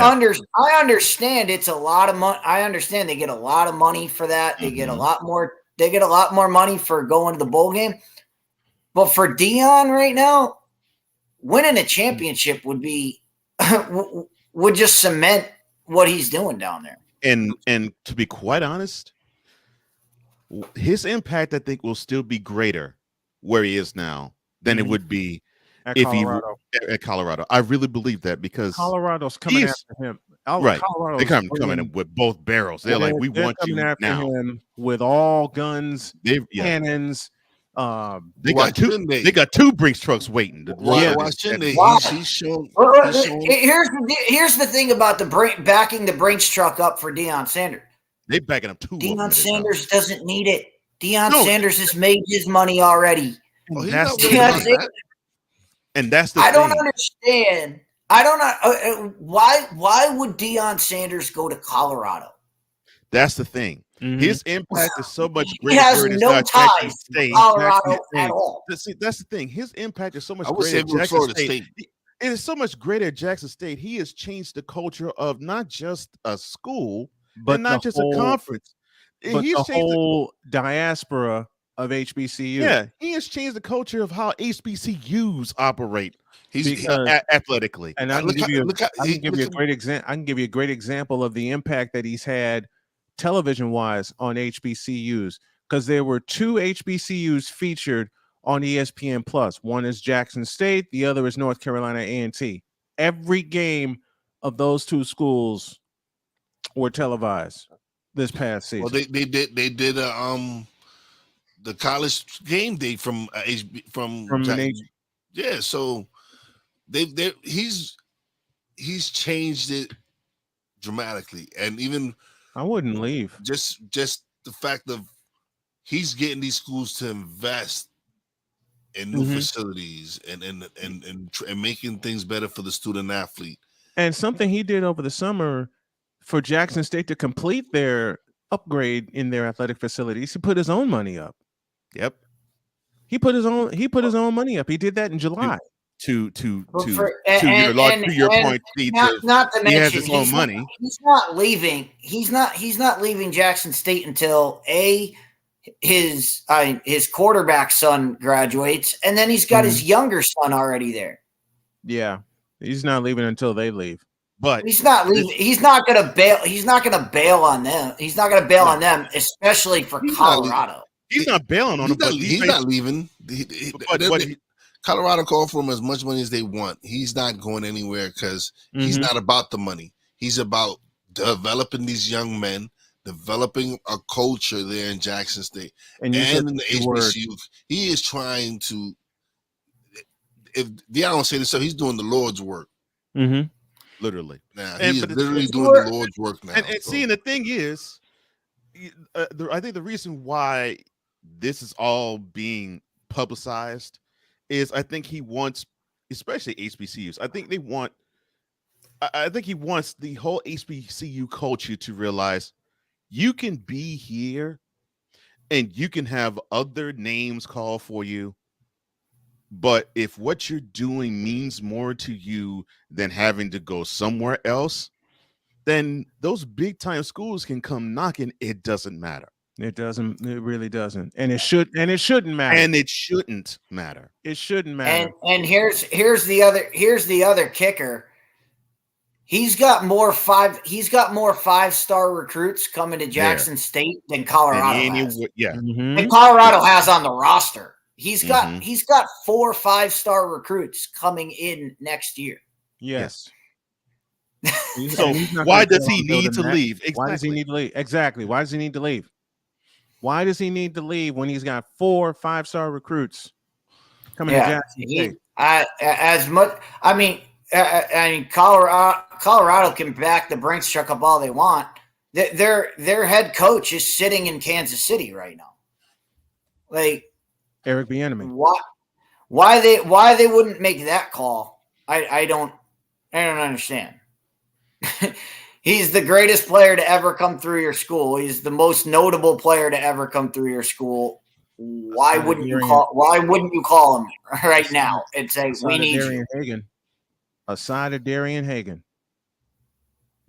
understand it's a lot of money. I understand they get a lot of money for that. They get a lot more. They get a lot more money for going to the bowl game. But for Deion right now, winning a championship would just cement what he's doing down there. And to be quite honest, his impact, I think, will still be greater where he is now than it would be at Colorado. I really believe that, because Colorado's coming after him. Right. They're coming in with both barrels. They're like, we want you after now. Him with all guns, cannons. They got two Brinks trucks waiting. Here's the thing about backing the Brinks truck up for Deion Sanders. They backing up two. Deion Sanders doesn't need it. Sanders has made his money already. And that's the I don't understand. I don't know why would Deion Sanders go to Colorado? That's the thing. His impact is so much greater. He has no ties to Colorado at all. See, that's the thing. His impact is so much greater at Jackson State. It is so much greater at Jackson State. He has changed the culture of not just a school, but not just a conference. But the whole diaspora of HBCU. Yeah, he has changed the culture of how HBCUs operate. He's athletically. And I can give you a great example. I can give you a great example of the impact that he's had television-wise on HBCUs, because there were two HBCUs featured on ESPN Plus. One is Jackson State, the other is North Carolina A&T. Every game of those two schools were televised this past season. Well, they did the college game day from yeah. So he's changed it dramatically, and even I wouldn't leave. Just the fact of he's getting these schools to invest in new facilities and making things better for the student athlete. And something he did over the summer for Jackson State to complete their upgrade in their athletic facilities, he put his own money up. Yep. He put his own money up. He did that in July. To your point, not to mention, he has his own money. He's not leaving. He's not leaving Jackson State until his quarterback son graduates, and then he's got his younger son already there. Yeah, he's not leaving until they leave. But he's not leaving. He's not going to bail. He's not going to bail on them. He's not going to bail on them, especially for Colorado. He's not bailing on him, but he's not leaving. Colorado called for him as much money as they want. He's not going anywhere because he's not about the money. He's about developing these young men, developing a culture there in Jackson State and in the HBCU. He is trying to. If Deion say this, so he's doing the Lord's work. Literally. Now he's literally doing the Lord's work now. And see, the thing is, I think the reason why this is all being publicized is I think he wants, especially HBCUs, I think he wants the whole HBCU culture to realize you can be here and you can have other names called for you. But if what you're doing means more to you than having to go somewhere else, then those big time schools can come knocking. It doesn't matter. It doesn't. It really doesn't. And it shouldn't matter. And it shouldn't matter. It shouldn't matter. And here's the other kicker. He's got more 5-star recruits coming to Jackson State than Colorado has. And Colorado has on the roster. He's got 4 5-star recruits coming in next year. Yes. So why does he need to leave? Exactly. Why does he need to leave? Exactly. Why does he need to leave? Why does he need to leave when he's got 4 5-star recruits coming to Jackson State? Colorado can back the Brinks truck up all they want. Their head coach is sitting in Kansas City right now. Like Eric Bieniemy. Why they wouldn't make that call? I don't understand. He's the greatest player to ever come through your school. He's the most notable player to ever come through your school. Why wouldn't you call him right now and say we need you? Aside of Darian Hagan.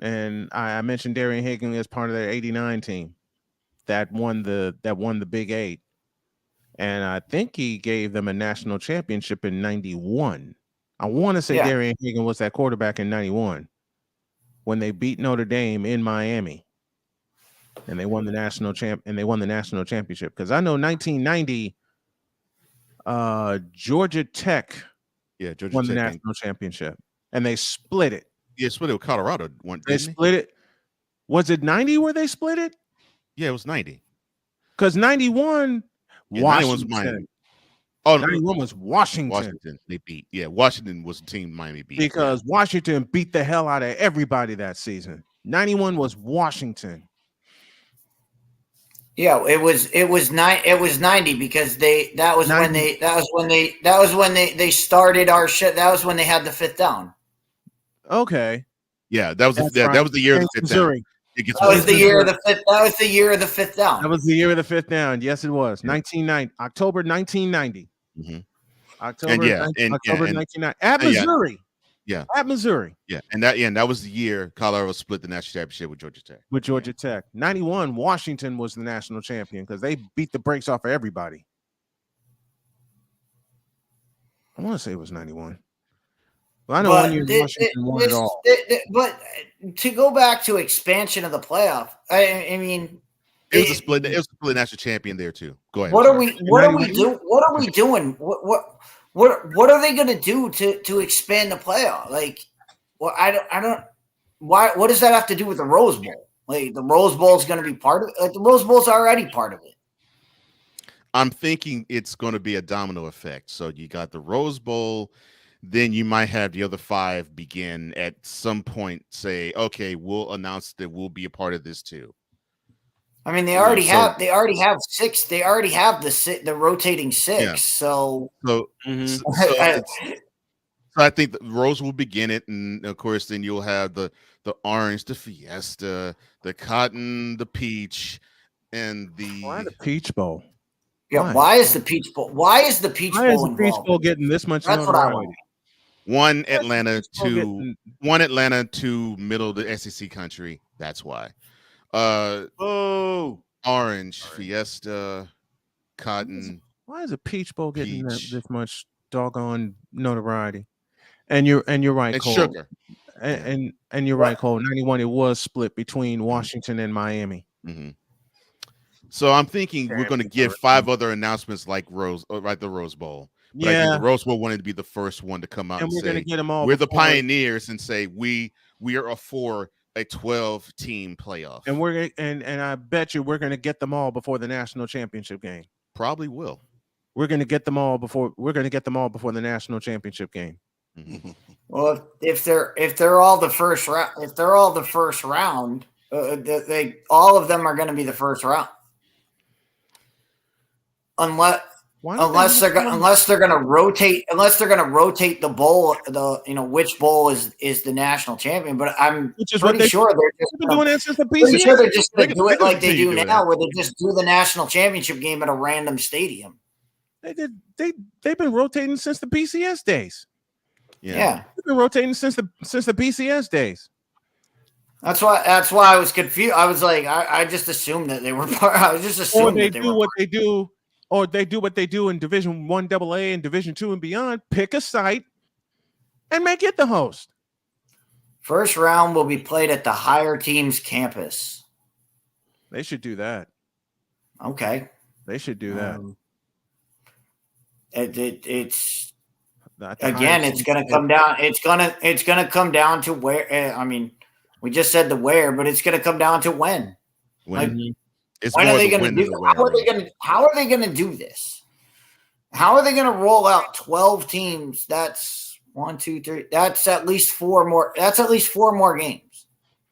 And I mentioned Darian Hagan as part of their 89 team that won the Big 8. And I think he gave them a national championship in 91. I want to say Darian Hagan was that quarterback in 91 when they beat Notre Dame in Miami. And they won the national championship. Because I know 1990, Georgia Tech won the national championship. And they split it. Yeah, split it with Colorado. They split it. Was it 90 where they split it? Yeah, it was 90. Because 91, Washington. Miami. Oh, 91 was Washington. Washington, they beat. Yeah, Washington was the team Miami beat. Because Washington beat the hell out of everybody that season. 91 was Washington. Yeah, it was 90 because that was when they started our shit. That was when they had the 5th down. Okay. Yeah, that was the year of the 5th down. That was the year of the 5th. That was the year of the 5th down. That was the year of the 5th down. Yes, it was. 1990, October 1990. October 1990 at Missouri. Yeah, at Missouri. Yeah, and that was the year Colorado split the national championship with Georgia Tech. 91, Washington was the national champion because they beat the brakes off of everybody. I want to say it was 91. Well, I know one year Washington won it all. But to go back to expansion of the playoff, I mean, it was a split. It was a split national champion there too. Go ahead. What are we doing? What are they going to do to expand the playoff? Like, well, I don't. Why? What does that have to do with the Rose Bowl? Like, the Rose Bowl is going to be part of it. Like, the Rose Bowl is already part of it. I'm thinking it's going to be a domino effect. So you got the Rose Bowl. Then you might have the other 5 begin at some point say, okay, we'll announce that we'll be a part of this too. I mean, they already have 6. They already have the rotating 6. Yeah. So I think the Rose will begin it, and of course, then you'll have the orange, the Fiesta, the cotton, the peach, and the Peach Bowl. Yeah, why is the Peach Bowl? Why is the Peach Bowl involved? Peach Bowl getting this much notoriety? One Atlanta to middle of the SEC country. That's why. Orange, Fiesta, Cotton. Why is a Peach Bowl getting Peach. this much doggone notoriety? And you're right, And Cole. sugar. And you're right, Cole. 91, it was split between Washington and Miami. Mm-hmm. So I'm thinking we're going to give 5 other announcements like the Rose Bowl. But I think the Rose Bowl wanted to be the first one to come out and we're say, going to get them all. We're the pioneers, and say we are for a 12-team playoff. And we're and I bet you we're going to get them all before the national championship game. Probably will. We're going to get them all before the national championship game. Mm-hmm. Well, if they're all the first round, they all of them are going to be the first round. Unless they're going to rotate the bowl, which bowl is the national champion. But I'm pretty sure they're just doing that since the pretty sure they're just going to do it like they do now, where they just do the national championship game at a random stadium. They've been rotating since the BCS days. Yeah. They've been rotating since the BCS days. That's why I was confused. I was like, I just assumed that they were part. I was just assuming Or they do what they do in Division 1 AA and Division 2 and beyond. Pick a site and make it the host. First round will be played at the higher team's campus. They should do that. Okay. They should do that. It's again, it's going to come down. It's going to come down to where. I mean, we just said the where, but it's going to come down to when. When are they going to do? How are they going to do this? How are they going to roll out 12 teams? That's 1, 2, 3. That's at least 4 more. That's at least 4 more games.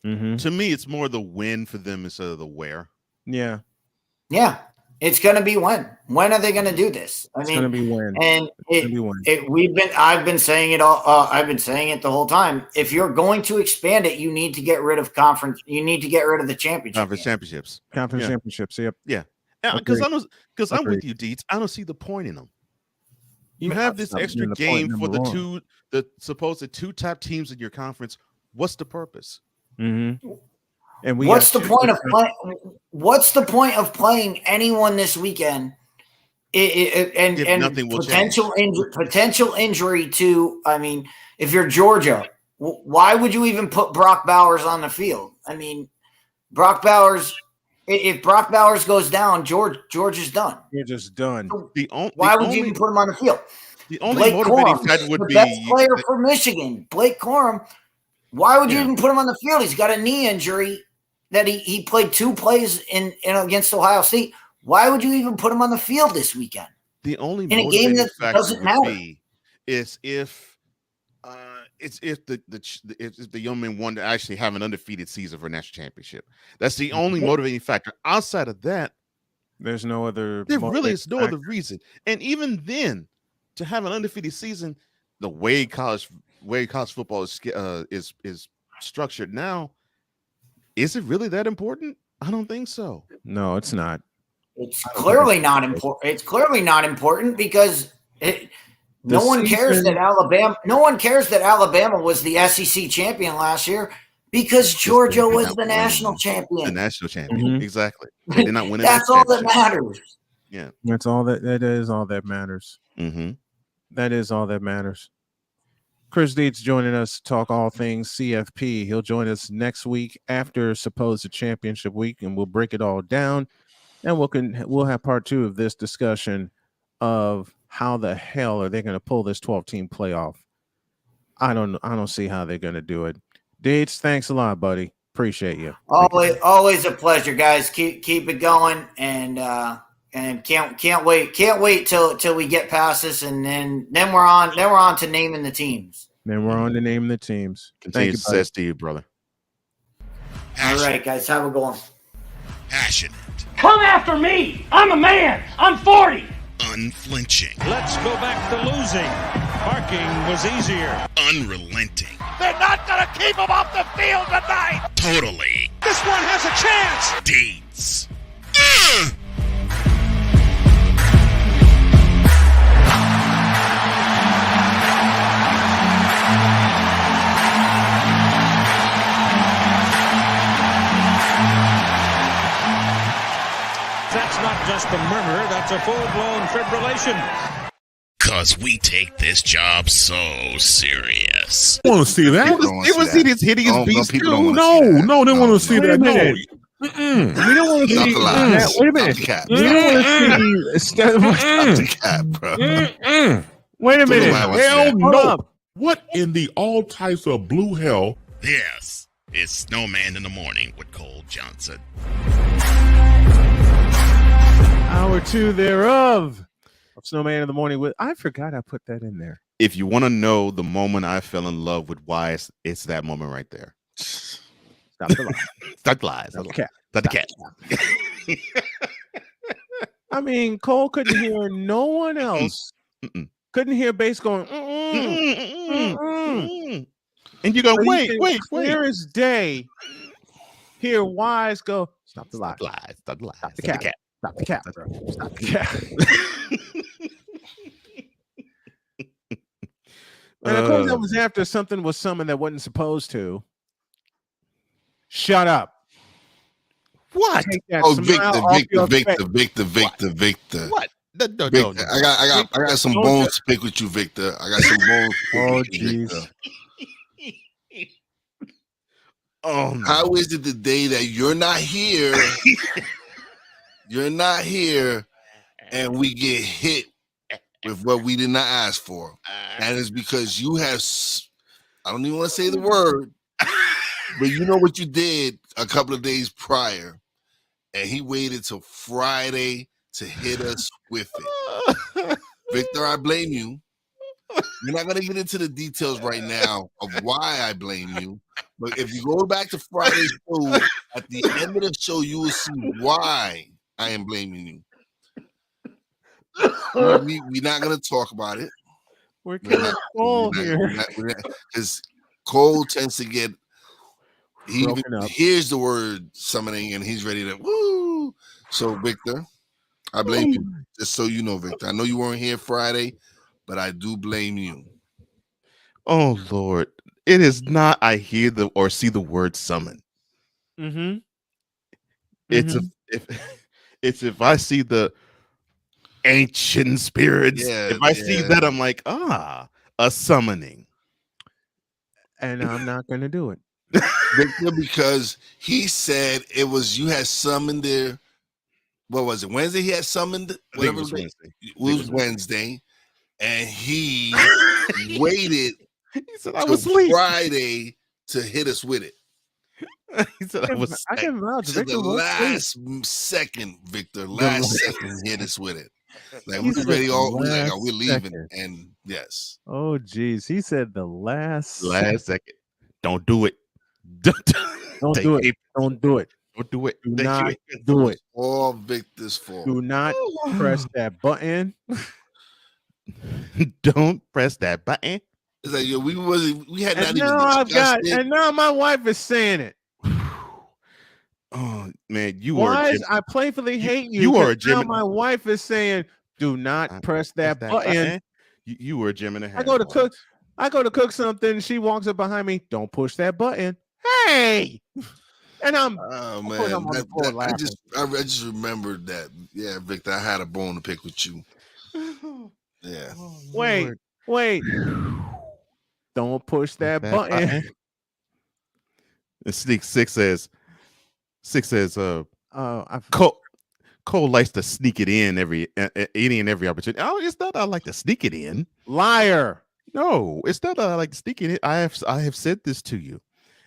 Mm-hmm. To me, it's more the when for them instead of the where. Yeah. Yeah. It's going to be when. When are they going to do this? It's going to be when. And I've been saying it all. I've been saying it the whole time. If you're going to expand it, you need to get rid of conference. You need to get rid of the championship. Conference championships. Yep. Yeah. Because I'm with you, Deets. I don't see the point in them. You have this extra game for the supposed 2 top teams in your conference. What's the purpose? Mm-hmm. And what's the point of playing? What's the point of playing anyone this weekend? And potential injury to. I mean, if you're Georgia, why would you even put Brock Bowers on the field? I mean, Brock Bowers. If Brock Bowers goes down, George is done. You're just done. Why would you even put him on the field? The only motivating factor would be the best player for Michigan, Blake Corum. Why would you even put him on the field? He's got a knee injury that he played 2 plays in against Ohio State. Why would you even put him on the field this weekend? The only in a game that doesn't matter is if the young men want to actually have an undefeated season for a national championship. That's the only motivating factor. Outside of that, there's no other. There really is no other reason. And even then, to have an undefeated season, the way college football is structured now, is it really that important? I don't think so. No, it's not. It's clearly not important. It's clearly not important because no one cares that Alabama was the SEC champion last year because Georgia was the national champion. The national champion, exactly. They did not win. That's all that matters. Yeah, that's all that is all that matters. Mm-hmm. That is all that matters. Chris Deeds joining us to talk all things CFP. He'll join us next week after supposed championship week, and we'll break it all down. And we'll have part 2 of this discussion of how the hell are they going to pull this 12-team playoff. I don't see how they're going to do it. Deeds, thanks a lot, buddy. Appreciate you. Always a pleasure, guys. Keep it going, and can't wait till we get past this, and then we're on to naming the teams. Then we're on to naming the teams. Continue success to you, brother. All right, guys, have a good one. Passionate. Come after me. I'm a man. I'm 40. Unflinching. Let's go back to losing. Parking was easier. Unrelenting. They're not going to keep him off the field tonight. Totally. This one has a chance. Deeds. That's not just a murmur, that's a full-blown fibrillation. Cause we take this job so serious. I want to see that. They want to see this hideous beast people too. don't wanna No, see that. no, they want to see Wait a that. No. minute. Mm-mm. We don't want to Stop see the lies. Wait a minute. Stop the cap. We don't want to see. Stop the cap, bro. Mm-mm. Wait a Don't minute. nobody wanna see Hell that. Hold no. up. What in the all types of blue hell? This is Snowman in the Morning with Cole Johnson. Hour 2 thereof of Snowman in the Morning with. I forgot I put that in there. If you want to know the moment I fell in love with Wise, it's that moment right there. Stop the lie. Stop the lies. Stop the cat. Stop the cat. I mean, Cole couldn't hear no one else. Mm-mm. Couldn't hear bass going. And you go, But he wait, could wait. Clear as day. Hear Wise go. Stop the lie. Stop the lies. Stop the lies. Stop the cat. Stop the cat, bro. Stop the cat. And of course, that was after something was summoned that wasn't supposed to. Shut up. What? Take that Oh, smile off your face. Victor. What? No. Victor, I got some bones to pick with you, Victor. I got some bones to pick Oh, with you, Victor. jeez. Oh, no. How is it the day that you're not here? You're not here, and we get hit with what we did not ask for. And it's because you have, I don't even want to say the word, but you know what you did a couple of days prior, and he waited till Friday to hit us with it. Victor, I blame you. We're not going to get into the details right now of why I blame you, but if you go back to Friday's show, at the end of the show, you will see why I am blaming you. We're not going to talk about it. We're killing Cole here. Because Cole tends to get, he even Broken up. hears the word summoning and he's ready to woo. So, Victor, I blame you. Just so you know, Victor. I know you weren't here Friday, but I do blame you. Oh, Lord. It is not I hear the or see the word summon. Mm-hmm. It's if I see the ancient spirits, if I see that, I'm like, a summoning. And I'm not going to do it. Victor, because he said it was you had summoned there. What was it? Wednesday he had summoned? Whatever it was Wednesday. It was Wednesday. And he waited He said I was asleep. Friday to hit us with it. He said I was I can vouch. To Victor the was last second, Victor. Last second he hit us with it. Like we ready all we're leaving. Second. And yes. Oh, geez. He said the last second. Don't do it. Don't do it. Don't do it. Don't do it. Do not do it. All Victor's fault. Do not press that button. Don't press that button. It's like we had not And even now discussed it. and now my wife is saying it. Oh man, you Why are. is I playfully hate you. You are a 'cause now Gemini. my wife is saying, "Do not press that button." You were a Gemini. I go to cook something. She walks up behind me. Don't push that button. Hey, and I'm. Oh course man, I'm on the floor I just remembered that. Yeah, Victor, I had a bone to pick with you. Yeah. Wait. Don't push that button. And Six says, I Cole likes to sneak it in any and every opportunity. Oh, it's not I like to sneak it in. Liar. No, it's not I like to sneak it in. I have said this to you.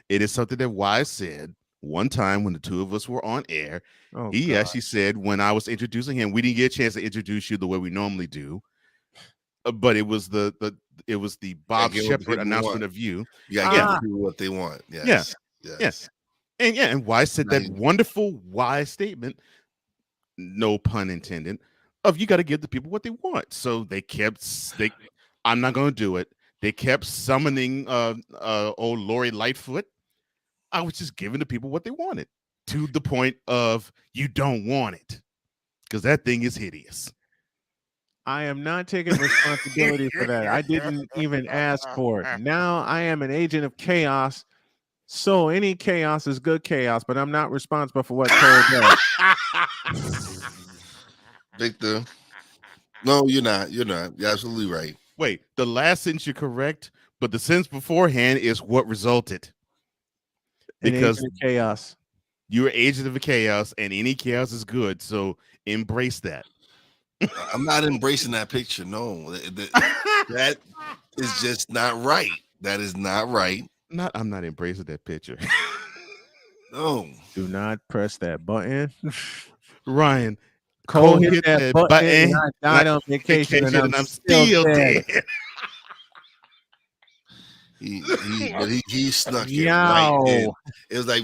It is something that Wise said one time when the two of us were on air. Oh, he God. actually said when I was introducing him, we didn't get a chance to introduce you the way we normally do. But it was the Bob Shepard announcement of you. You gotta give people what they want. Yes. Yes. And Wise said that wonderful Wise statement, no pun intended, of you got to give the people what they want. So I'm not gonna do it. They kept summoning old Lori Lightfoot. I was just giving the people what they wanted, to the point of you don't want it. Because that thing is hideous. I am not taking responsibility for that. I didn't even ask for it. Now I am an agent of chaos. So any chaos is good chaos, but I'm not responsible for what Cole does. Victor. No, you're not. You're not. You're absolutely right. Wait, the last sentence you're correct, but the sentence beforehand is what resulted. An Because agent of chaos. you're agent of the chaos, and any chaos is good. So embrace that. I'm not embracing that picture. No, that is just not right. That is not right. I'm not embracing that picture. No. Do not press that button. Ryan, Cole hit that button, and I died on vacation, and I'm still dead. He snuck it Yow. right in. It was like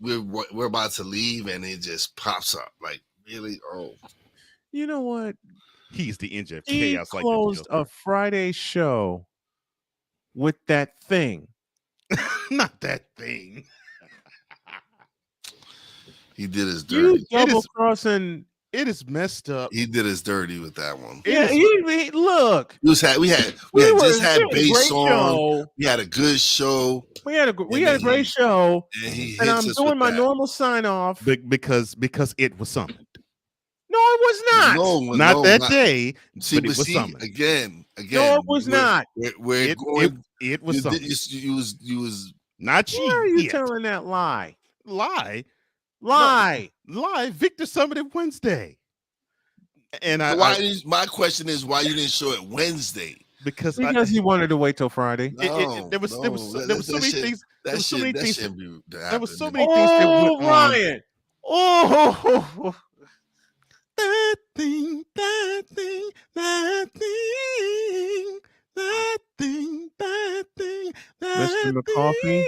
we're about to leave, and it just pops up. Like, really? Oh, You know what? He's the engine of He chaos. Like closed a Friday show with that thing. Not that thing. he did his dirty. You double crossing. It is messed up. He did his dirty with that one. Yeah, look. We had just had bass on. We had a good show. We had a great show. And I'm doing my normal sign off because it was summoned. No, it was not. Not that day. See, but it was summoned. Again. No, it was not. It was summoned. You was not you. Why are you telling that lie? Lie. Victor summoned it Wednesday. And my question is why you didn't show it Wednesday? Because he wanted to wait till Friday. There was so many things. There was so many things that went on. Ryan. Oh, that thing. Mr. McCoffey,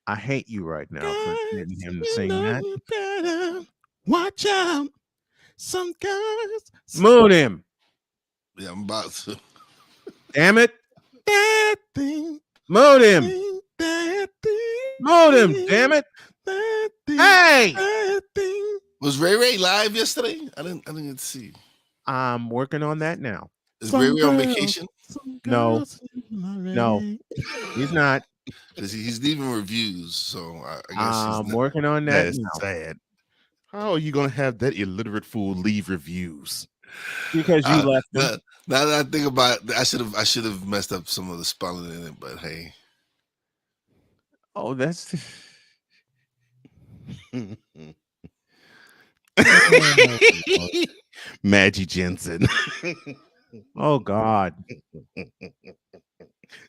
I hate you right now for getting him to sing that. Better. Watch out. Some guys. Moon him. Yeah, I'm about to. Damn it. That thing. Moon him. That thing. Moon him. Damn it. That thing. Hey. That thing. Was Ray live yesterday? I didn't get to see. I'm working on that now. Is Ray on vacation? No, he's not. He's leaving reviews, so I guess I'm working on that. That is sad. How are you going to have that illiterate fool leave reviews? Because you left him. Now that I think about it, I should have messed up some of the spelling in it, but hey. Oh, that's. Maggie Jensen. Oh God.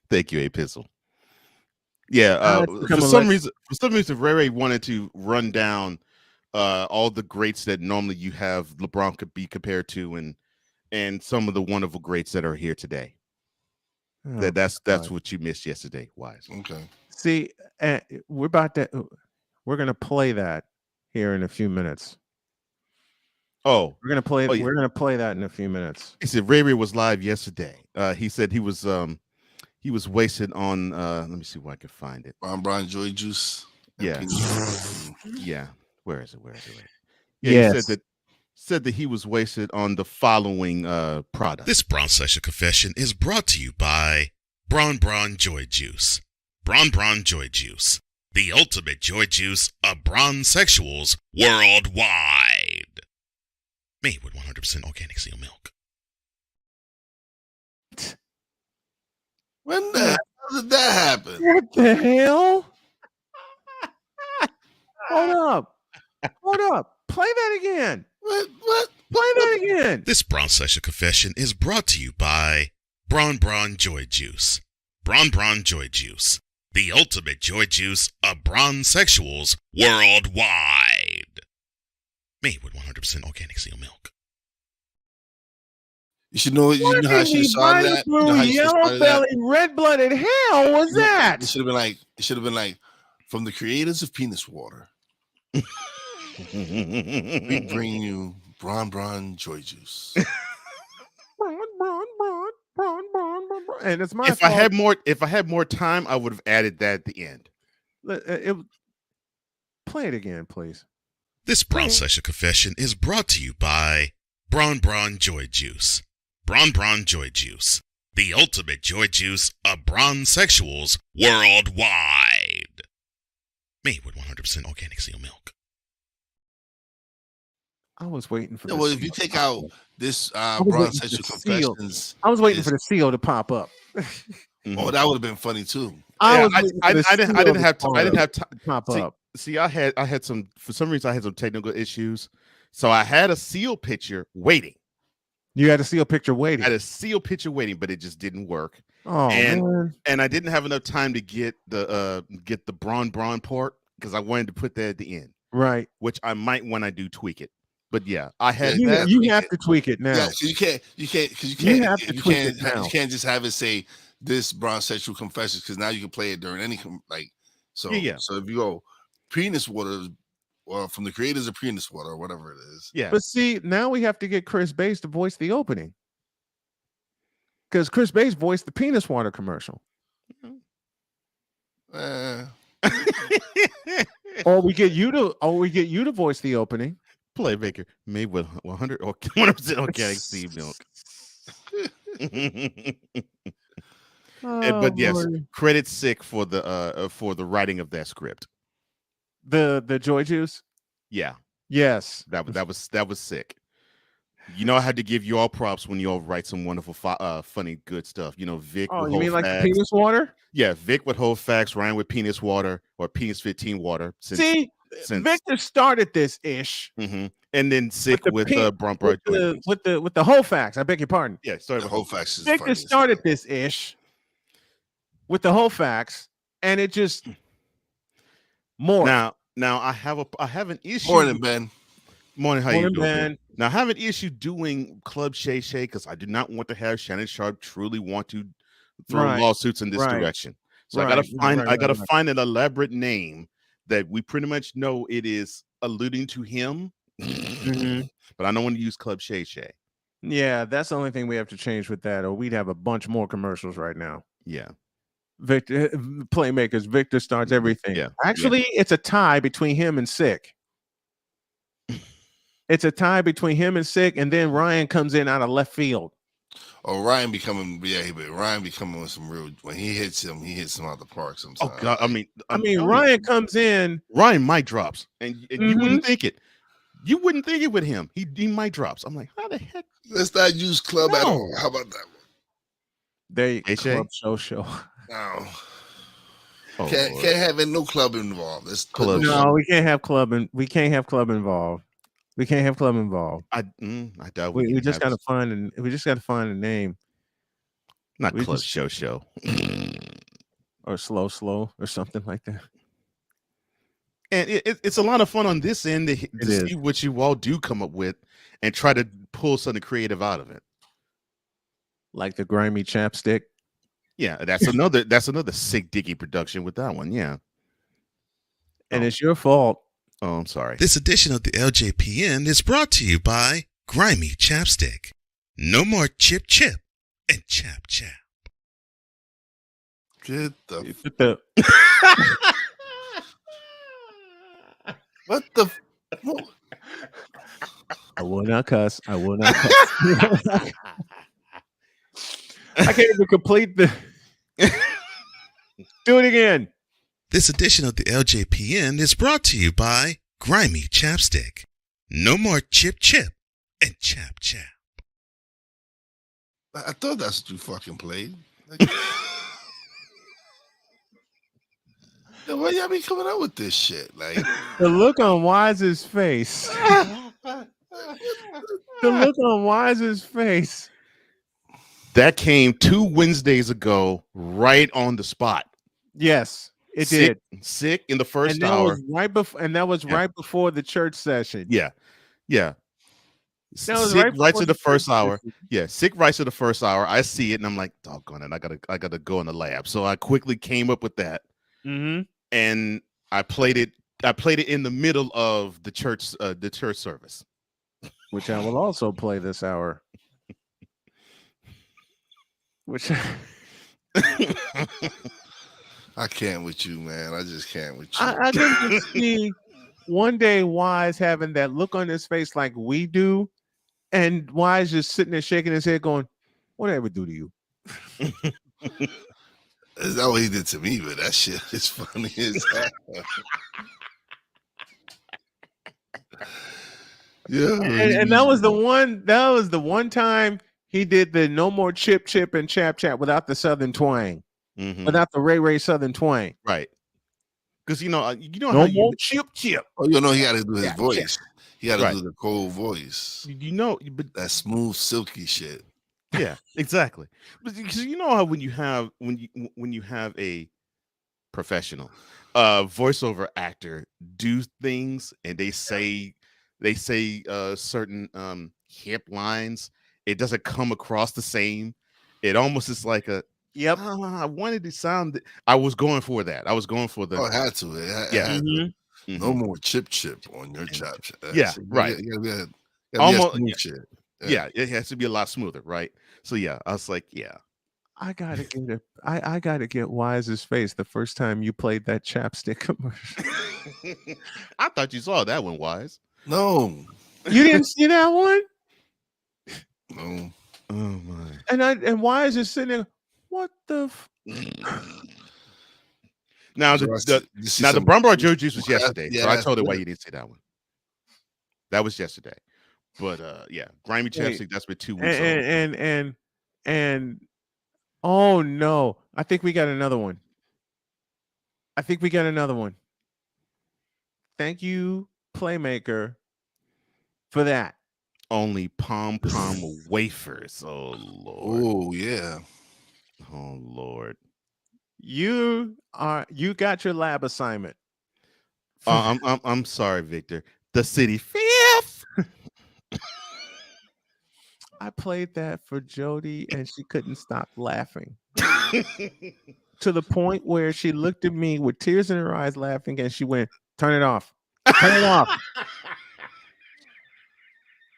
Thank you, Epistle. Yeah, for some reason, Ray wanted to run down all the greats that normally you have LeBron could be compared to, and some of the wonderful greats that are here today. Oh, that's what you missed yesterday, Wise. Okay. See, we're gonna play that here in a few minutes. Oh, we're gonna play. Oh, yeah. We're gonna play that in a few minutes. He said Ray was live yesterday. He said he was wasted on. Let me see where I can find it. Bron Joy Juice. Yeah, yeah. Where is it? Yeah, yes. He said that he was wasted on the following product. This Braun Session Confession is brought to you by Braun Joy Juice. Braun Joy Juice, the ultimate joy juice of bronzexuals worldwide. Made with 100% organic seal milk. When the hell did that happen? What the hell? Hold up. Play that again. What? Play that again. This Braun Session Confession is brought to you by Braun Joy Juice. Braun Joy Juice, the ultimate joy juice of bronzexuals worldwide. Made with 100% organic seal milk. You should know. You know how she saw that. You know how Yellow belly, red-blooded hell was that? It should have been like from the creators of Penis Water. We bring you Braun Joy Juice. Braun. And it's my If fault. I had more time, I would have added that at the end. Play it again, please. This Braun Session Confession is brought to you by Braun Joy Juice. Braun Joy Juice, the ultimate joy juice of bronzexuals worldwide. Made with 100% organic seal milk. I was waiting for Yeah, the well, if you seal to take pop out up. this I was Bronze waiting for the Sexual seal. Confessions, I was waiting for the seal to pop up. oh, that would have been funny too. I Yeah, was waiting for the I seal didn't to have I didn't have to time. pop up. See, I had some, for some reason I had some technical issues, so I had a seal picture waiting. You had a seal picture I waiting. had a seal picture waiting, but it just didn't work. Oh man. And I didn't have enough time to get the Braun part because I wanted to put that at the end, Right. which I might when I do tweak it. But yeah, I had Yeah, that. You have to tweak it now. Yeah, so you can't have to tweak it now. you can't just have it say this Bronze Sexual Confessions, because now you can play it during any so. Yeah. So if you go penis water, or from the creators of penis water, or whatever it is. Yeah. But see, now we have to get Chris Bass to voice the opening. Because Chris Bass voiced the penis water commercial. Or we get you to voice the opening. Playmaker made with 100 or 100% organic seed milk. But yes, credit Sick for the writing of that script. The Joy Juice. Yeah. Yes. That was sick. You know, I had to give you all props when you all write some wonderful, funny, good stuff. You know, Vic. Oh, with you mean whole like facts. the penis water? Yeah, Vic with whole facts, Ryan with penis water or penis 15 water. Victor started this ish. Mm-hmm. And then Sick with Brump with the whole facts. I beg your pardon. Yeah, started the with whole facts. Victor started this ish with the whole facts, and it just more. Now I have an issue. Morning, Ben. Morning, how you doing, Ben? Now I have an issue doing Club Shay Shay because I do not want to have Shannon Sharp truly want to throw lawsuits in this direction. So I gotta find an elaborate name that we pretty much know it is alluding to him. But I don't want to use Club Shay Shay. Yeah, that's the only thing we have to change with that, or we'd have a bunch more commercials right now. Yeah. Victor Playmakers, Victor starts everything. Yeah. Actually, it's a tie between him and Sick. It's a tie between him and Sick, and then Ryan comes in out of left field. Oh, Ryan becoming with some real, when he hits him out the park sometimes. Oh God, I mean, Ryan comes in. Ryan mic drops, and you wouldn't think it. You wouldn't think it with him. He mic drops. I'm like, how the heck? Let's not use club at all. How about that one? They club show. No. Oh, can't have no club involved. No, we can't have club involved. We can't have club involved. I doubt we just gotta find a name. Not Club Show. Or slow or something like that. And it's a lot of fun on this end to see what you all do come up with and try to pull something creative out of it. Like the grimy chapstick. Yeah, that's another sick Dicky production with that one. Yeah. And it's your fault. Oh, I'm sorry. This edition of the LJPN is brought to you by Grimy Chapstick. No more chip and chap. Get the what the? I will not cuss. I can't even complete the. Do it again. This edition of the LJPN is brought to you by Grimy Chapstick. No more chip and chap. I thought that's what you fucking played. Why y'all be coming out with this shit? Like the look on Wise's face. The look on Wise's face. That came 2 Wednesdays ago, right on the spot. Yes. It did. Sick in the first and that hour. Was right before, and that was right before the church session. Yeah. That was Sick right writes in the first hour. Yeah, Sick writes in the first hour. I see it and I'm like, doggone it, I gotta go in the lab. So I quickly came up with that. And I played it in the middle of the church service. Which I will also play this hour. Which I can't with you, man. I just can't with you. I can see one day Wise having that look on his face like we do, and Wise just sitting there shaking his head, going, "What did I ever do to you?" Is that what he did to me? But that shit is funny as hell. Yeah, And that was the one. That was the one time he did the no more chip chip and chap chap without the southern twang, without the Ray southern twang. Right. Because you know how No you more chip chip. Oh, you know he got to do his Chap, voice. He got to Right. do the cold voice. you know, but That smooth, silky shit. yeah, exactly. Because you know how when you have a professional voiceover actor do things and they say certain hip lines, it doesn't come across the same. It almost is like a Yep. I wanted to sound I was going for that. I was going for the Oh, it had to. It yeah. had to. Mhm. No more chip on your chop. Yeah, right. Yeah, Almost smooth shit. yeah, it has to be a lot smoother, right? So yeah, I was like, yeah. I gotta get it. I gotta get Wise's face the first time you played that chapstick commercial. I thought you saw that one, Wise. No. You didn't see that one? No. Oh my. And Wise is sitting there. What the? Now So the Brown Bar Joe Juice was yesterday, yeah, so I that's told her why good. you didn't see that one. That was yesterday, but yeah, grimy chapstick. That's been 2 weeks old. And oh no, I think we got another one. Thank you, Playmaker, for that. Only pom wafers. Oh Lord. Oh yeah. Oh Lord. You got your lab assignment. I'm sorry, Victor. The city fifth. I played that for Jody, and she couldn't stop laughing. To the point where she looked at me with tears in her eyes laughing, and she went, "Turn it off. Turn it off."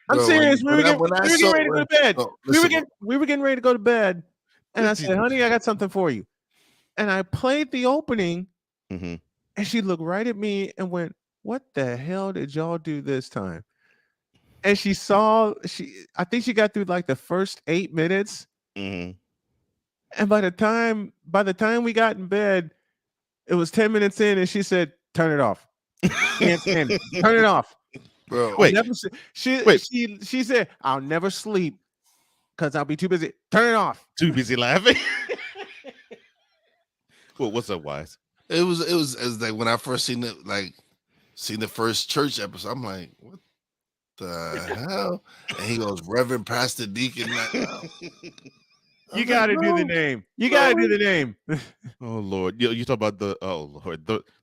I'm Bro, serious. We were getting saw ready to go to bed. no, we were listen, getting ready to go to bed. And I said, "Honey, I got something for you." And I played the opening, Mhm. and she looked right at me and went, "What the hell did y'all do this time?" And I think she got through like the first 8 minutes. Mhm. And by the time we got in bed, it was 10 minutes in, and she said, "Turn it off. Can't stand it. Turn it off." bro. Wait. She said, "I'll never sleep because I'll be too busy." Turn it off. Too busy laughing. Well, what's up, Wise? It was like when I first seen the first church episode. I'm like, what the hell? And he goes, Reverend Pastor Deacon. You got to do the name. You got to do the name. Oh Lord, you talk about the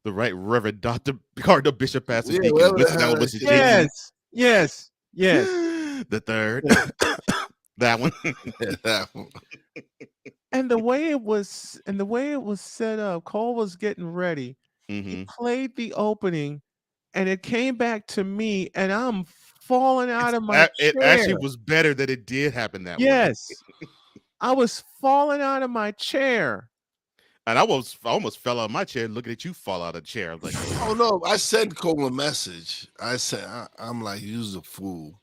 the right Reverend Dr. Cardinal Bishop Pastor Yeah, Deacon. whatever the Listen, hell that that was Yes. The third. That one. that one. And the way it was set up, Cole was getting ready. He played the opening, and it came back to me, and I'm falling out of my chair. It actually was better that it did happen that way. Yes. I was falling out of my chair. And I almost fell out of my chair looking at you fall out of the chair. I was like, oh no, I sent Cole a message. I said, I'm like, you's a fool.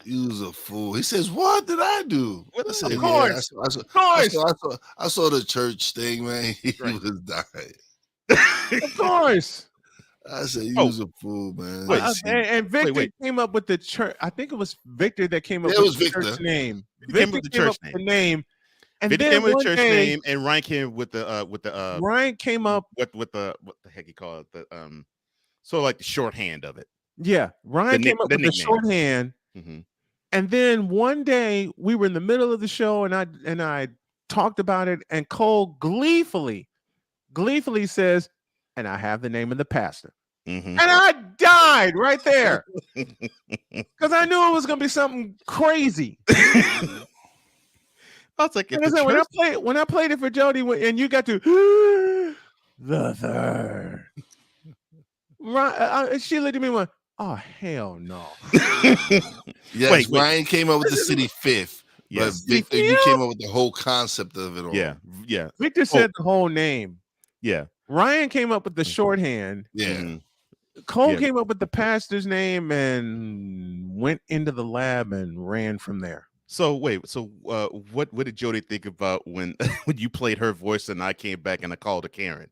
You's a fool. He says, what did I do? I said, Of course. I saw the church thing, man. He was dying. Of course. I said, you's a fool, man. And Victor came up with the church. I think it was Victor that came up with the church name. Victor came up with the name. And Victor then came with the one church day, name, and Ryan came with the Ryan came up with the what the heck you call it, the so like the shorthand of it. Yeah, Ryan came up with the shorthand. And then one day we were in the middle of the show, and I talked about it, and Cole gleefully says, "And I have the name of the pastor." And I died right there because I knew it was going to be something crazy. I was like, when I played it for Jody, and you got to the third, right? She looked at me and went, "Oh hell no!" Yes, Ryan came up with the city fifth. Yes, but Victor, you came up with the whole concept of it all. Yeah. Victor said the whole name. Yeah. Ryan came up with the shorthand. Yeah. Cole came up with the pastor's name and went into the lab and ran from there. So wait, what did Jody think about when when you played her voice and I came back and I called her Karen?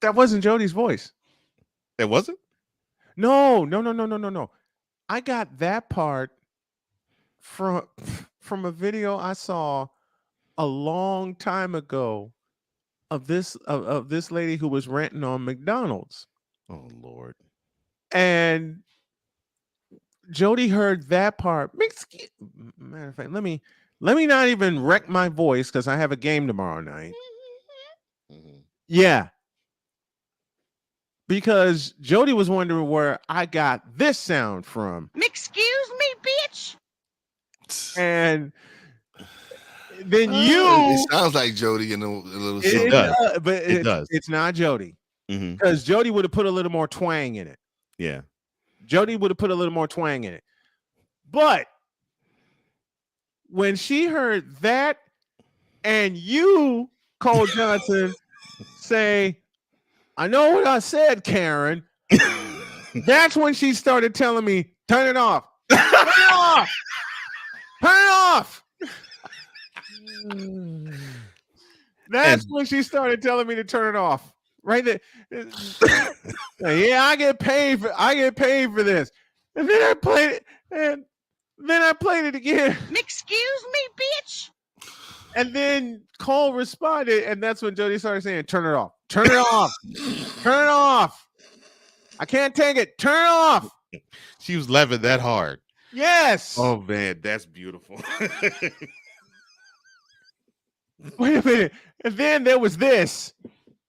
That wasn't Jody's voice. It wasn't? No. I got that part from a video I saw a long time ago of this lady who was renting on McDonald's. Oh Lord. And Jody heard that part. Matter of fact, let me not even wreck my voice because I have a game tomorrow night. Mhm. Yeah. Because Jody was wondering where I got this sound from. Excuse me, bitch. And then It sounds like Jody in a little it something. does, but It does. it's not Jody. Mhm. Because Jody would have put a little more twang in it. Yeah. Jody would have put a little more twang in it. But when she heard that and you, Cole Johnson, say, I know what I said, Karen. That's when she started telling me, turn it off. Turn it off. Turn it off. That's when she started telling me to turn it off. Right there. Yeah, I get paid for this. And then I played it, and then I played it again. Excuse me, bitch. And then Cole responded, and that's when Jody started saying, turn it off. Turn it off. Turn it off. I can't take it. Turn it off. She was laughing that hard. Yes. Oh man, that's beautiful. Wait a minute. And then there was this.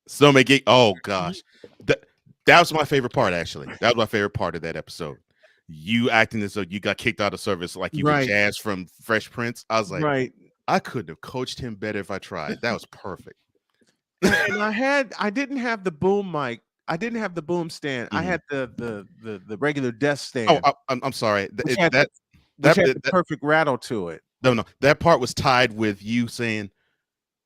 Snowman gate. Oh gosh. That was my favorite part, actually. That was my favorite part of that episode. You acting as though you got kicked out of service like you were Jazz from Fresh Prince. I was like, right. I couldn't have coached him better if I tried. That was perfect. And I didn't have the boom mic. I didn't have the boom stand. I had the regular desk stand. Oh, I'm sorry. Which had the perfect rattle to it. No. That part was tied with you saying,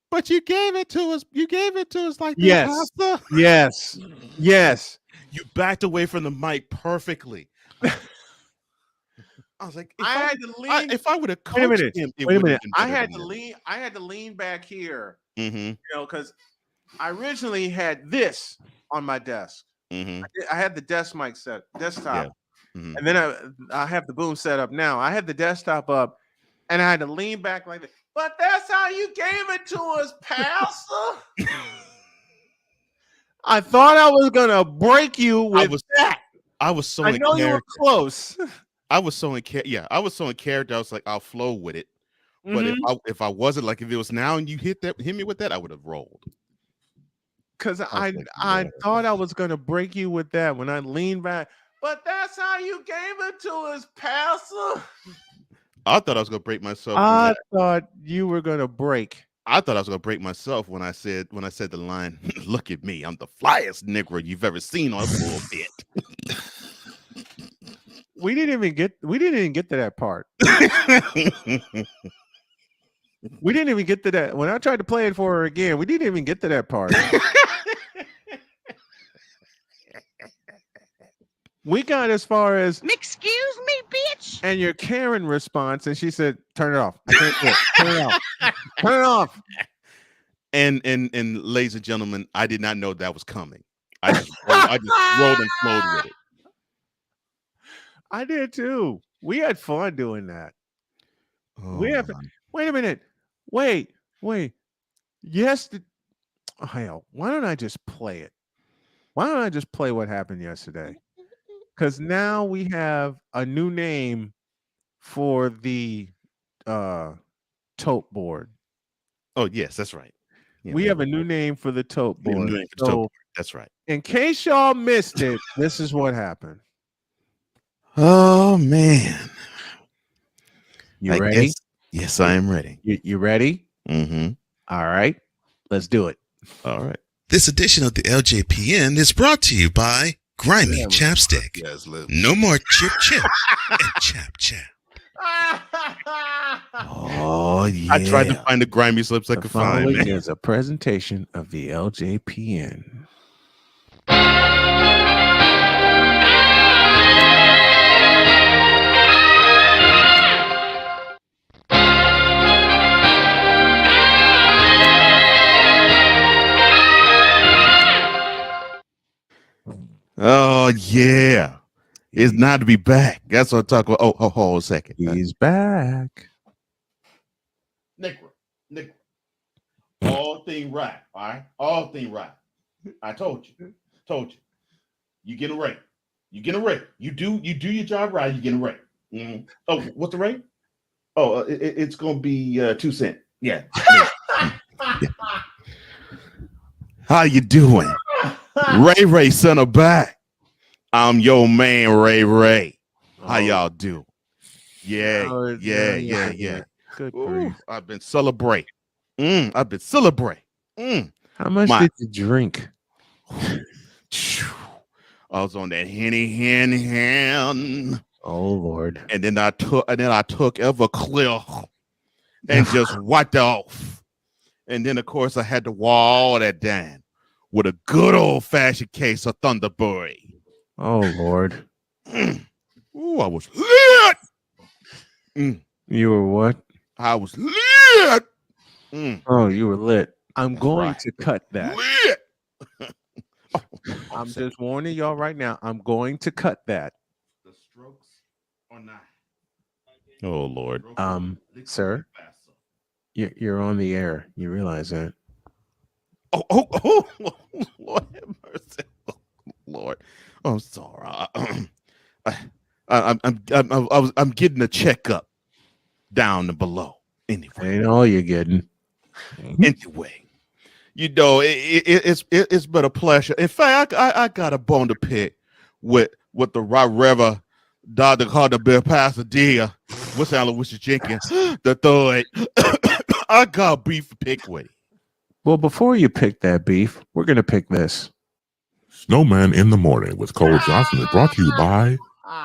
but you gave it to us. You gave it to us like this. Yes. Pastor. Yes. Yes. You backed away from the mic perfectly. I was like, if I would have coached him, wait a minute. I had to lean back here. Mm-hmm. You know, because I originally had this on my desk. Mm-hmm. I had the desktop, Yeah. Mm-hmm. and then I have the boom set up now. I had the desktop up, and I had to lean back like that. But that's how you gave it to us, Pastor. I thought I was gonna break you with that. I was so. I know you were close. I was so in character. Yeah, I was so in character. I was like, I'll flow with it. But if I wasn't, like, if it was now and you hit me with that, I would have rolled. Because I thought I was gonna break you with that when I leaned back. But that's how you gave it to us, Pastor. I thought I was gonna break myself. I thought you were gonna break. I thought I was gonna break myself when I said the line, look at me, I'm the flyest Negro you've ever seen on a pulpit. We didn't even get to that part. We didn't even get to that. When I tried to play it for her again, we didn't even get to that part. We got as far as excuse me, bitch. And your Karen response, and she said, turn it off. I can't do it. Turn it off. Turn it off. And ladies and gentlemen, I did not know that was coming. I just rolled and flowed with it. I did too. We had fun doing that. Oh, wait a minute. Wait. Yes. Hell, why don't I just play it? Why don't I just play what happened yesterday? Because now we have a new name for the tote board. Oh, yes, that's right. Yeah, we have a new name for the tote board. That's right. In case y'all missed it, this is what happened. Oh, man. You ready? Yes, I am ready. You ready? Mm-hmm. All right. Let's do it. All right. This edition of the LJPN is brought to you by Grimy Chapstick. Yes, no more chip and chap. Oh, yeah. I tried to find the grimy slips I could find. It is a presentation of the LJPN. Oh yeah, it's not to be back. That's what I'm talking about. Oh, hold on a second. He's back. Negro. All thing right. All right. All thing right. I told you. You get a rate. You do your job right. You get a rate. Mm-hmm. Oh, what's the rate? Oh, it's gonna be 2 cents. Yeah. How you doing? Ray son of back. I'm your man, Ray. How y'all do? Yeah. Good Ooh, grief. I've been celebrating. I've been celebrating. How much did you drink? I was on that hen. Oh Lord. And then I took Everclear and just wiped it off. And then of course I had to wall that down with a good old-fashioned case of Thunderbird. Oh Lord. Ooh, I was lit. You were what? I was lit. Oh, you were lit. I'm That's going right. to cut that. Lit. I'm just warning y'all right now. I'm going to cut that. The strokes or not? Oh Lord. Sir, you're on the air. You realize that? Oh, Lord have mercy. Oh, Lord, I'm sorry. I'm getting a checkup down and below. Anyway, Ain't all you're getting. anyway, it's been a pleasure. In fact, I got a bone to pick with the Right Reverend Dr. Carter Bill Pasadena with St. Louis Jenkins the third. I got beef to pick with it. Well, before you pick that beef, we're gonna pick this. Snowman in the Morning with Cole Johnson is brought to you by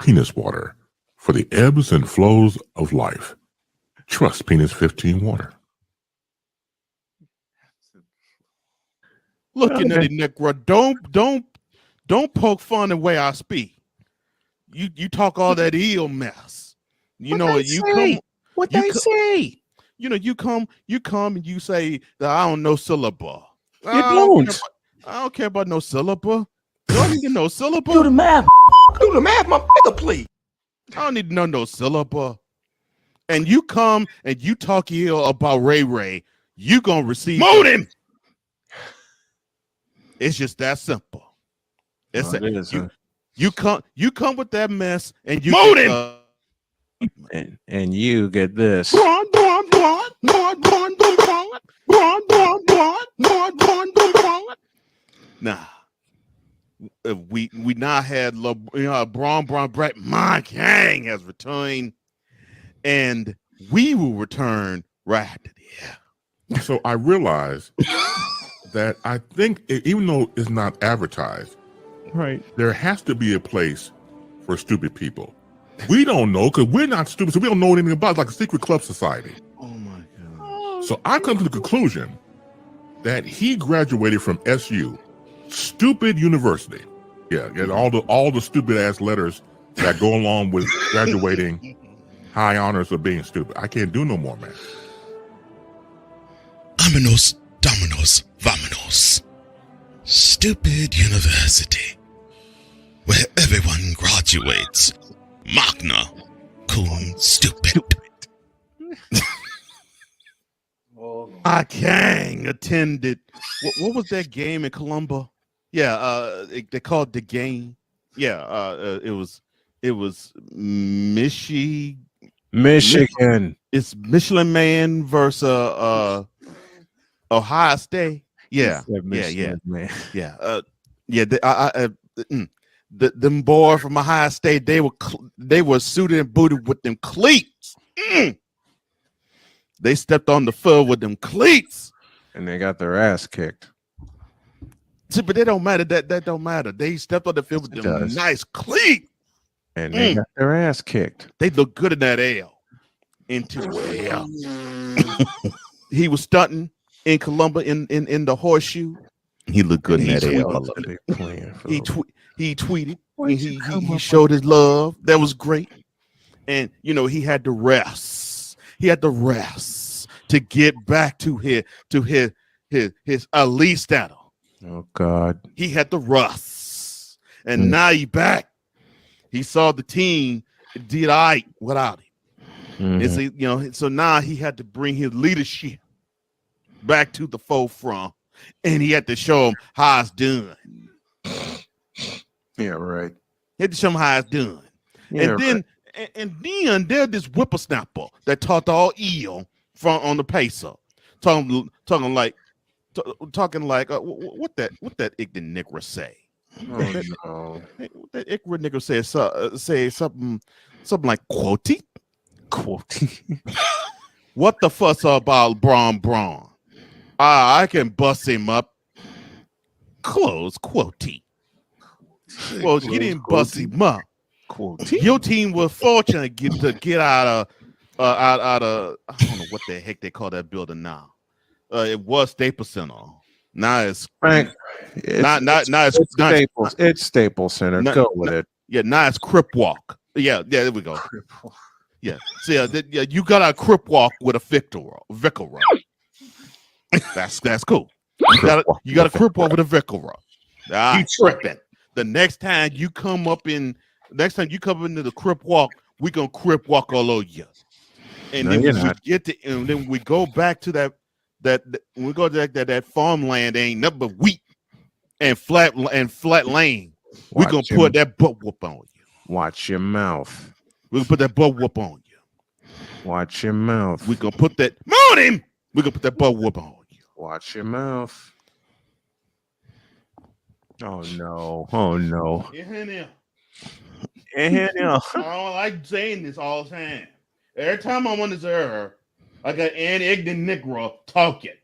Penis Water for the ebbs and flows of life. Trust Penis 15 Water. Looking at it, Negro, don't poke fun the way I speak. You talk all that ill mess. You know you come. What you they co- say? You know you come and you say that I don't know syllable. You don't. I don't care about no syllable. You don't need to know syllable. Do the math. Do the math, my nigga, please. I don't need to know no syllable. And you come and you talk ill about Ray. You gonna receive him. It's just that simple. It's Oh, it is, huh? you come with that mess and you And you get this. Nah. We now had Braun Brett. My gang has returned, and we will return right after this. So I realized that I think even though it's not advertised, Right. there has to be a place for stupid people. We don't know because we're not stupid, so we don't know anything about it, like a secret club society. Oh my God. So I come to the conclusion that he graduated from SU, stupid university. Yeah, get all the stupid ass letters that go along with graduating, high honors of being stupid. I can't do no more, man. Aminos, dominos, vamonos. Stupid university, where everyone graduates. Magna cum stupid. My gang attended. What was that game in Columba? Yeah, they called the game. Yeah, it was Michigan. It's Michelin Man versus Ohio State. Yeah, Man. Them boys from Ohio State, they were suited and booted with them cleats. They stepped on the field with them cleats, And they got their ass kicked. See, but that don't matter. That don't matter. They stepped on the field with them nice cleats, and they got their ass kicked. They look good in that L. He was stunting in Columba in the horseshoe. He looked good in that L. He tweeted. He showed his love. That was great. And he had to rest. He had to rest to get back to his elite status. Oh God. He had to rest. And now he back. He saw the team did all right without him. And so, so now he had to bring his leadership back to the forefront, and he had to show him how it's done. Yeah, right. He had to show him how it's done. Yeah, and then there's this whippersnapper that talked all ill from on the pacer, talking like what that ignorant nigger say? Oh, no. What that ignorant nigger say something like quoty. What the fuss about Braun? I can bust him up. Close quoty. Well, you didn't bust him up. Your team was fortunate to get out of I don't know what the heck they call that building now. It was Staples Center. Now it's Frank. It's Staples Center. Go with it. Yeah, now it's Crip Walk. Yeah, there we go. Yeah, so yeah, you got a Crip Walk with a Vicar. That's cool. You got a Crip Walk with a Vicar. You tripping. The next time you come into the Crip Walk, we gonna Crip Walk all over you. And then we go back to that we go to that farmland ain't nothing but wheat and flat lane. We gonna put that butt whoop on you. Watch your mouth. We gonna put that butt whoop on you. Watch your mouth. We gonna put that morning. We gonna put that butt whoop on you. Watch your mouth. Oh no. I Yeah. don't like saying this all the time. Every time I'm on this air, I got an ignorant Negro talking.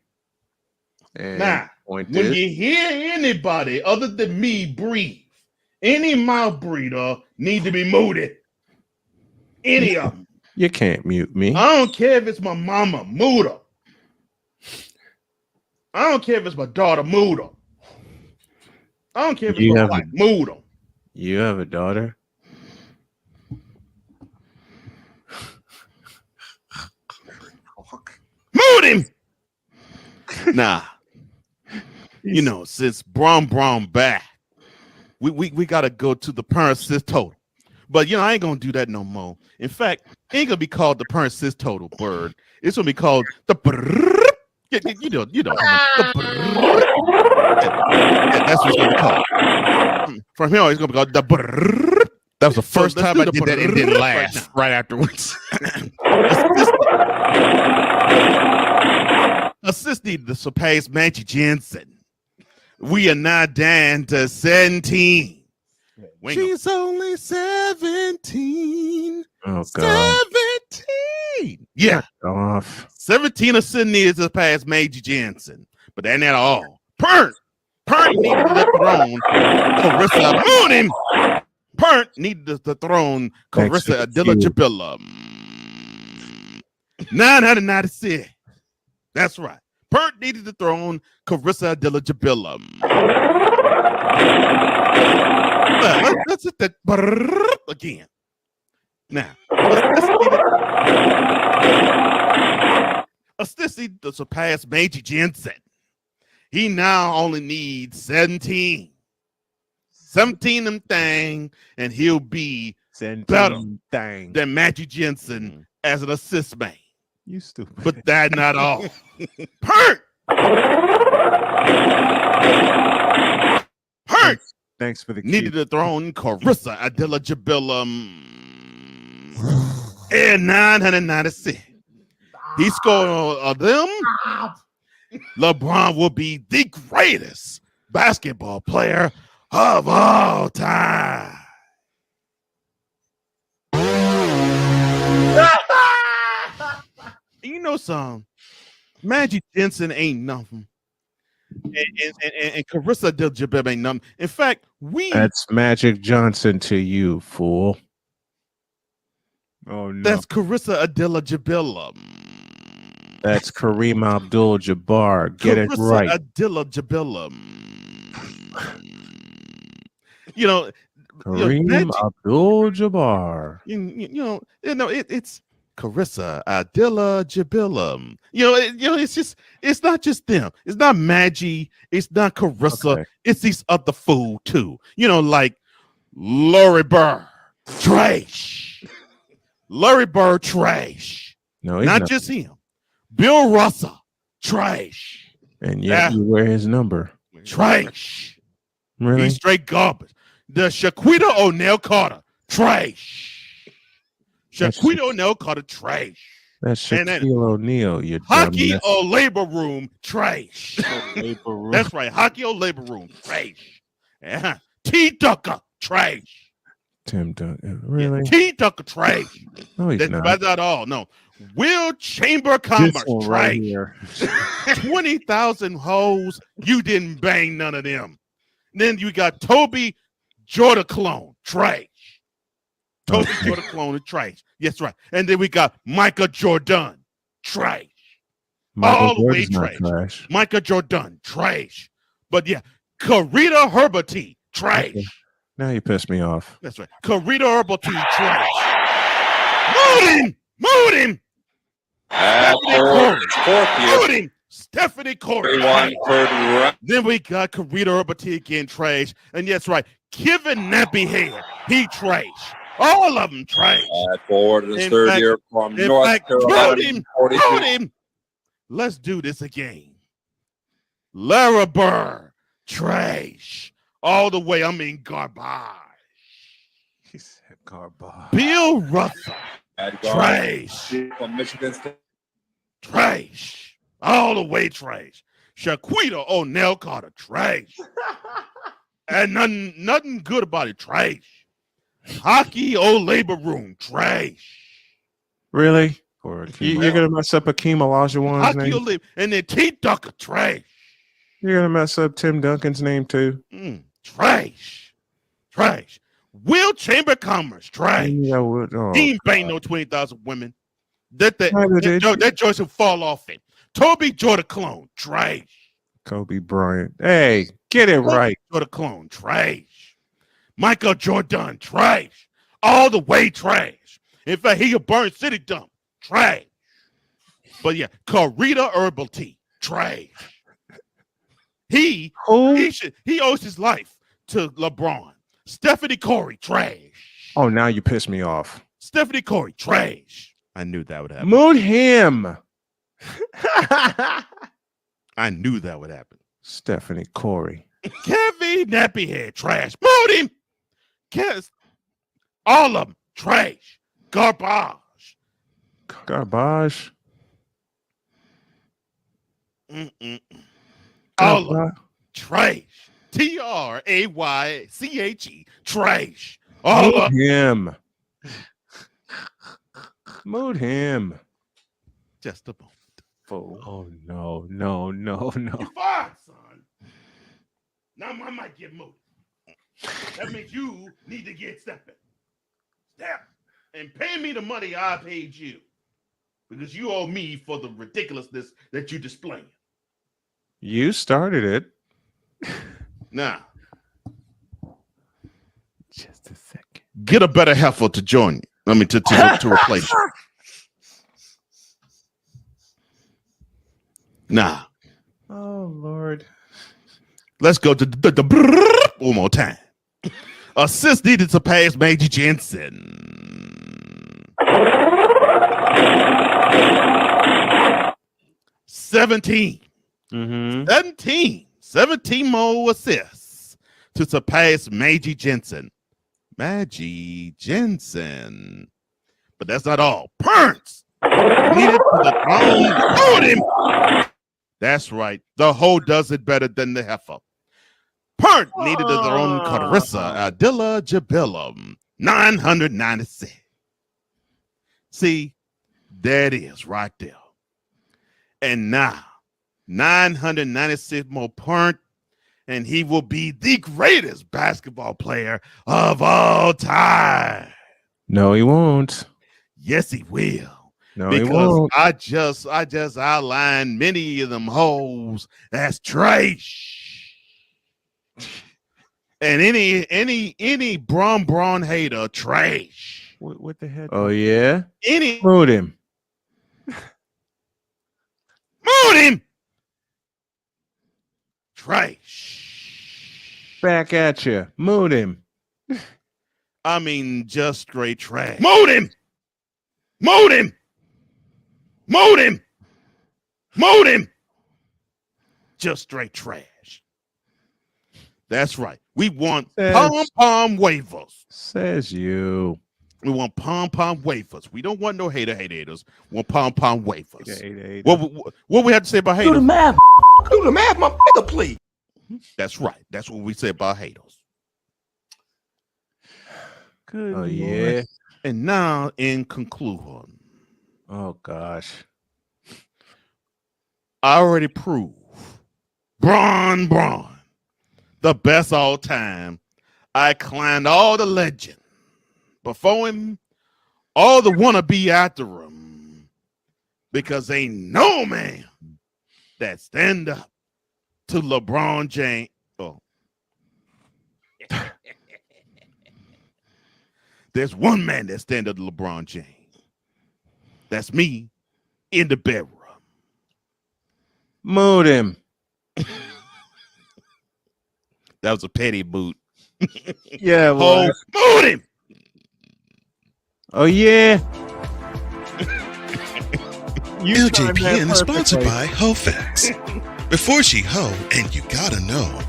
And now, when you hear anybody other than me breathe, any mouth breather need to be muted. Any of them. You can't mute me. I don't care if it's my mama, mute her. I don't care if it's my daughter, mute her. I don't care if it's my wife, mute her. You have a daughter? Mute him. Nah. Since Braun back, we gotta go to the parent sis total. But I ain't gonna do that no more. In fact, it ain't gonna be called the parent sis total bird. It's gonna be called the you know. That's what it's gonna be called. From here on, it's gonna be called the That was the first time I did that and didn't laugh right afterwards. Assisting to surpass Magic Jensen. We are now down to 17. She's only 17. Oh, God. 17. Yeah. Off. 17 of Sydney is to pass Magic Jensen. But that ain't all. Pert needed the throne. Carissa Moonin. Pert needed the throne. Carissa Adilla Jabilla. 996. That's right. Pert needed the throne. Carissa Adilla Jabilla. Let's hit that again. Now, Assisting to surpass Major Jensen. He now only needs 17. 17 them thing, and he'll be better than Magic Jensen as an assist man. You stupid. But that not all. Pert. Thanks for the needed the throne. Carissa Adilla Jabilla and 996. He scored on them. LeBron will be the greatest basketball player of all time. You know something? Magic Jensen ain't nothing. And Carissa Jabilla ain't nothing. In fact, that's Magic Johnson to you, fool. Oh no. That's Carissa Adilla Jabilla. That's Kareem Abdul-Jabbar. Get it right. Adilla Jabilla. Kareem Abdul-Jabbar. It's Carissa Adilla Jabilla. It's not just them. It's not Maggie. It's not Carissa. Okay. It's these other fool too. Like Larry Bird, trash. Larry Bird, trash. No, he's Not just him. Bill Russell, trash. And yet you wear his number. Trash. Really? He's straight garbage. The Shaquita O'Neal Carter, trash. Shaquita O'Neal Carter, trash. That's And then Shaquille O'Neal. You Hockey dumbass. or labor room, trash. That's right. Hockey or labor room, trash. Yeah. T. Tucker, trash. Tim Duncan. Really? Yeah. T. Tucker, trash. No, he's not. That's not all. No. Will Chamber Commerce, This one trash. right here. 20,000 hoes. You didn't bang none of them. Then you got Toby Jordan clone, trash. Toby Jordan clone is trash. Yes, right. And then we got Micah Jordan, trash. All the way trash. Micah Jordan, trash. But yeah, Karita Herberty, trash. Okay. Now you pissed me off. That's right. Karita Herberty, trash. Mood him. Stephanie Corey. Then we got Karita Herberty again, trash. And yes, right. Kevin Nappyhead, he trash. All of them trash. Forward in his third year from North Carolina. Vote him. Let's do this again. Lara Burr, trash. All the way, garbage. He said garbage. Bill Russell, trash. From Michigan State. Trash. All the way trash. Shaquita O'Neal Carter, trash. And nothing good about it, trash. Hockey or labor room, trash. Really? You're gonna mess up Akeem Olajuwon's name. And then T. Tucker, trash. You're gonna mess up Tim Duncan's name too. Trash. Will Chamber Commerce, trash. Yeah, He ain't bang no 20,000 women. That Joyce will fall off him. Toby Jordan clone, trash. Kobe Bryant. Hey, get it right. Jordan clone, trash. Michael Jordan, trash. All the way trash. In fact, he a burn city dump, trash. But yeah, Karita Herberty, trash. He owes his life to LeBron. Stephanie Corey, trash. Oh, now you piss me off. Stephanie Corey, trash. I knew that would happen. Mood him. I knew that would happen. Stephanie Corey. Kevin Nappyhead, trash. Mood him. All of them, trash. Garbage. Garbage. All of them, trash. Trayche, trash. All of him. Mood him. Just a moment. Oh no. You're fired, son. Now I might get moved. That means you need to get stepping. Step. And pay me the money I paid you. Because you owe me for the ridiculousness that you displaying. You started it. Now. Just a second. Get a better heifer to join you. To replace you. Nah. Oh Lord. Let's go to the one more time. Assist needed to pass Major Jensen. 17. 17 more assists to surpass Major Jensen. But that's not all. Prince needed to the throne. That's right. The hoe does it better than the heifer. Pert needed the throne Carissa Adilla Jabillum 996. See, there it is right there. And now, 996 more Pert, and he will be the greatest basketball player of all time. No, he won't. Yes, he will. No, because he won't. I just outlined many of them hoes that's trash. And any Braun hater trash. What the heck? Oh yeah. Any Mood him. Trash. Back at you. Mood him. I mean, just straight trash. Mold him! Mold him! Mold him! Mold him! Just straight trash. That's right. We want pom-pom wafers. Says you. We want pom-pom wafers. We don't want no haters. We want pom-pom wafers. Hater. What we have to say about haters? Do the math. Do the math, my nigga, please. That's right. That's what we say about haters. Good Lord. Yeah. And now, in conclusion. Oh, gosh. I already proved Braun, the best all time. I climbed all the legend before him, all the wannabe after him, because ain't no man that stand up to LeBron James. Oh. There's one man that stand up to LeBron James. That's me in the bedroom. Mood him. That was a petty boot. Yeah, well, mood him. Oh yeah. LJPN is sponsored by HoFax. Before she hoe, and you gotta know,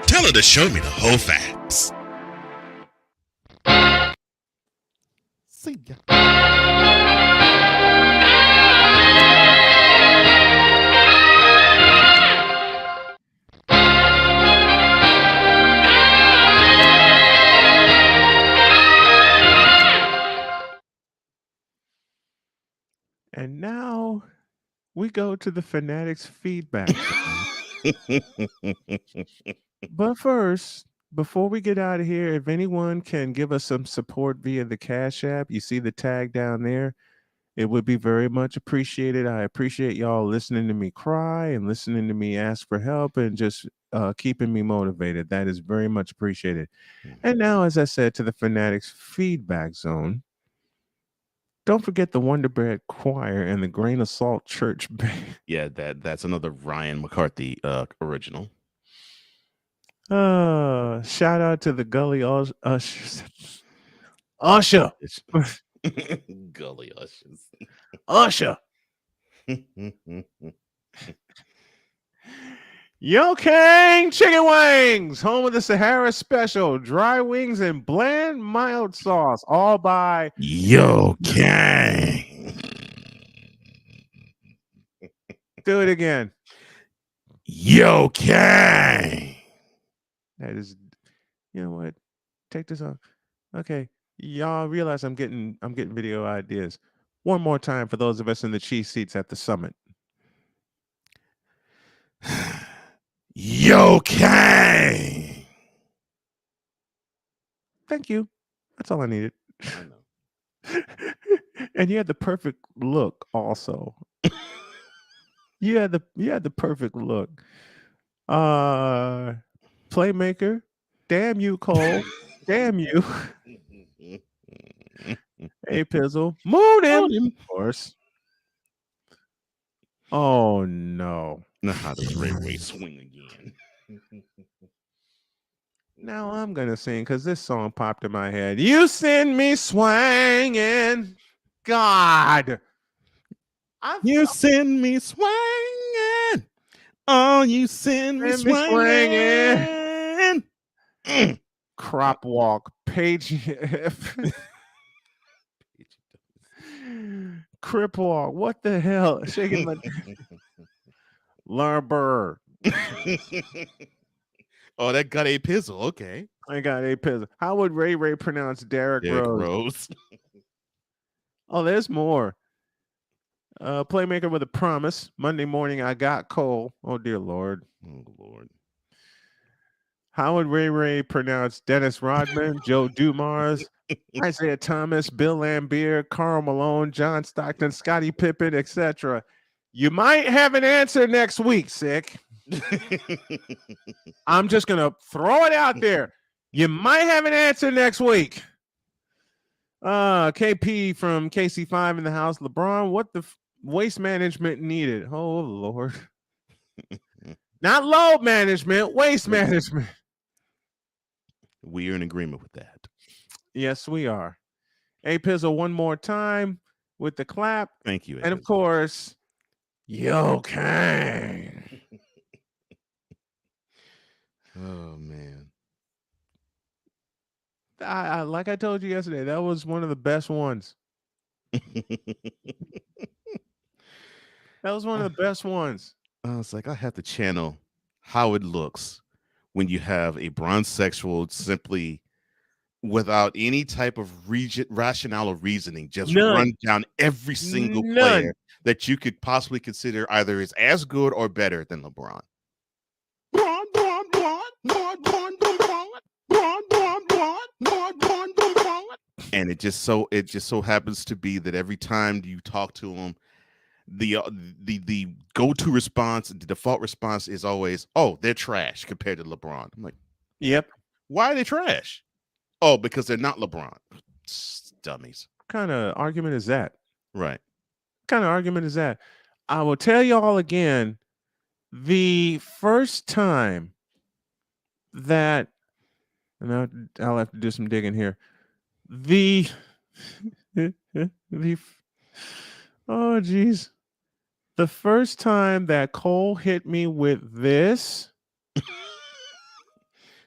tell her to show me the HoFax. See ya. And now we go to the Fanatics feedback. But first, before we get out of here, if anyone can give us some support via the Cash App, you see the tag down there, it would be very much appreciated. I appreciate y'all listening to me cry and listening to me ask for help and just keeping me motivated. That is very much appreciated. And now, as I said, to the Fanatics feedback zone. Don't forget the Wonder Bread Choir and the Grain of Salt Church Band. Yeah, that's another Ryan McCarthy original. Shout out to the Gully Ushers. Usher. Gully Ushers. Usher. Yo King Chicken Wings, home of the Sahara Special, dry wings and bland mild sauce, all by Yo King. Do it again. Yo King. That is, you know what? Take this off. Okay, y'all realize I'm getting video ideas. One more time for those of us in the cheese seats at the summit. Yo King. Thank you. That's all I needed. I know. And you had the perfect look also. you had the perfect look. Playmaker. Damn you, Cole. Damn you. Hey, Pizzle. Moon him. Of course. Oh no. Now how does Ray Ray swing again? Now I'm gonna sing because this song popped in my head. You send me swinging, God. You send me swinging. Oh, you send me swinging. Crop walk, page. Crip walk. What the hell? Shaking my. Larber. Oh, that got a pizzle. Okay. I got a pizzle. How would Ray Ray pronounce Derek Rose? Oh, there's more. Playmaker with a promise. Monday morning, I got Cole. Oh, dear Lord. Oh, Lord. How would Ray Ray pronounce Dennis Rodman, Joe Dumars, Isaiah Thomas, Bill Lambier, Karl Malone, John Stockton, Scottie Pippen, etc.? You might have an answer next week, Sick. I'm just going to throw it out there. You might have an answer next week. KP from KC5 in the house. LeBron, what the waste management needed? Oh, Lord. Not load management, waste management. We are in agreement with that. Yes, we are. A Pizzle one more time with the clap. Thank you. And of course, Yo Kang. Oh man. I like I told you yesterday, that was one of the best ones. That was one of the best ones. I was like, I have to channel how it looks when you have a bronzexual simply without any type of rationale or reasoning, just run down every single player that you could possibly consider either is as good or better than LeBron. And it just so happens to be that every time you talk to him, the go-to response, the default response is always, "Oh, they're trash compared to LeBron." I'm like, "Yep." Why are they trash? Oh, because they're not LeBron. Dummies. What kind of argument is that? Right. What kind of argument is that? I will tell you all again, the first time that, and I'll have to do some digging here. The oh geez. The first time that Cole hit me with this,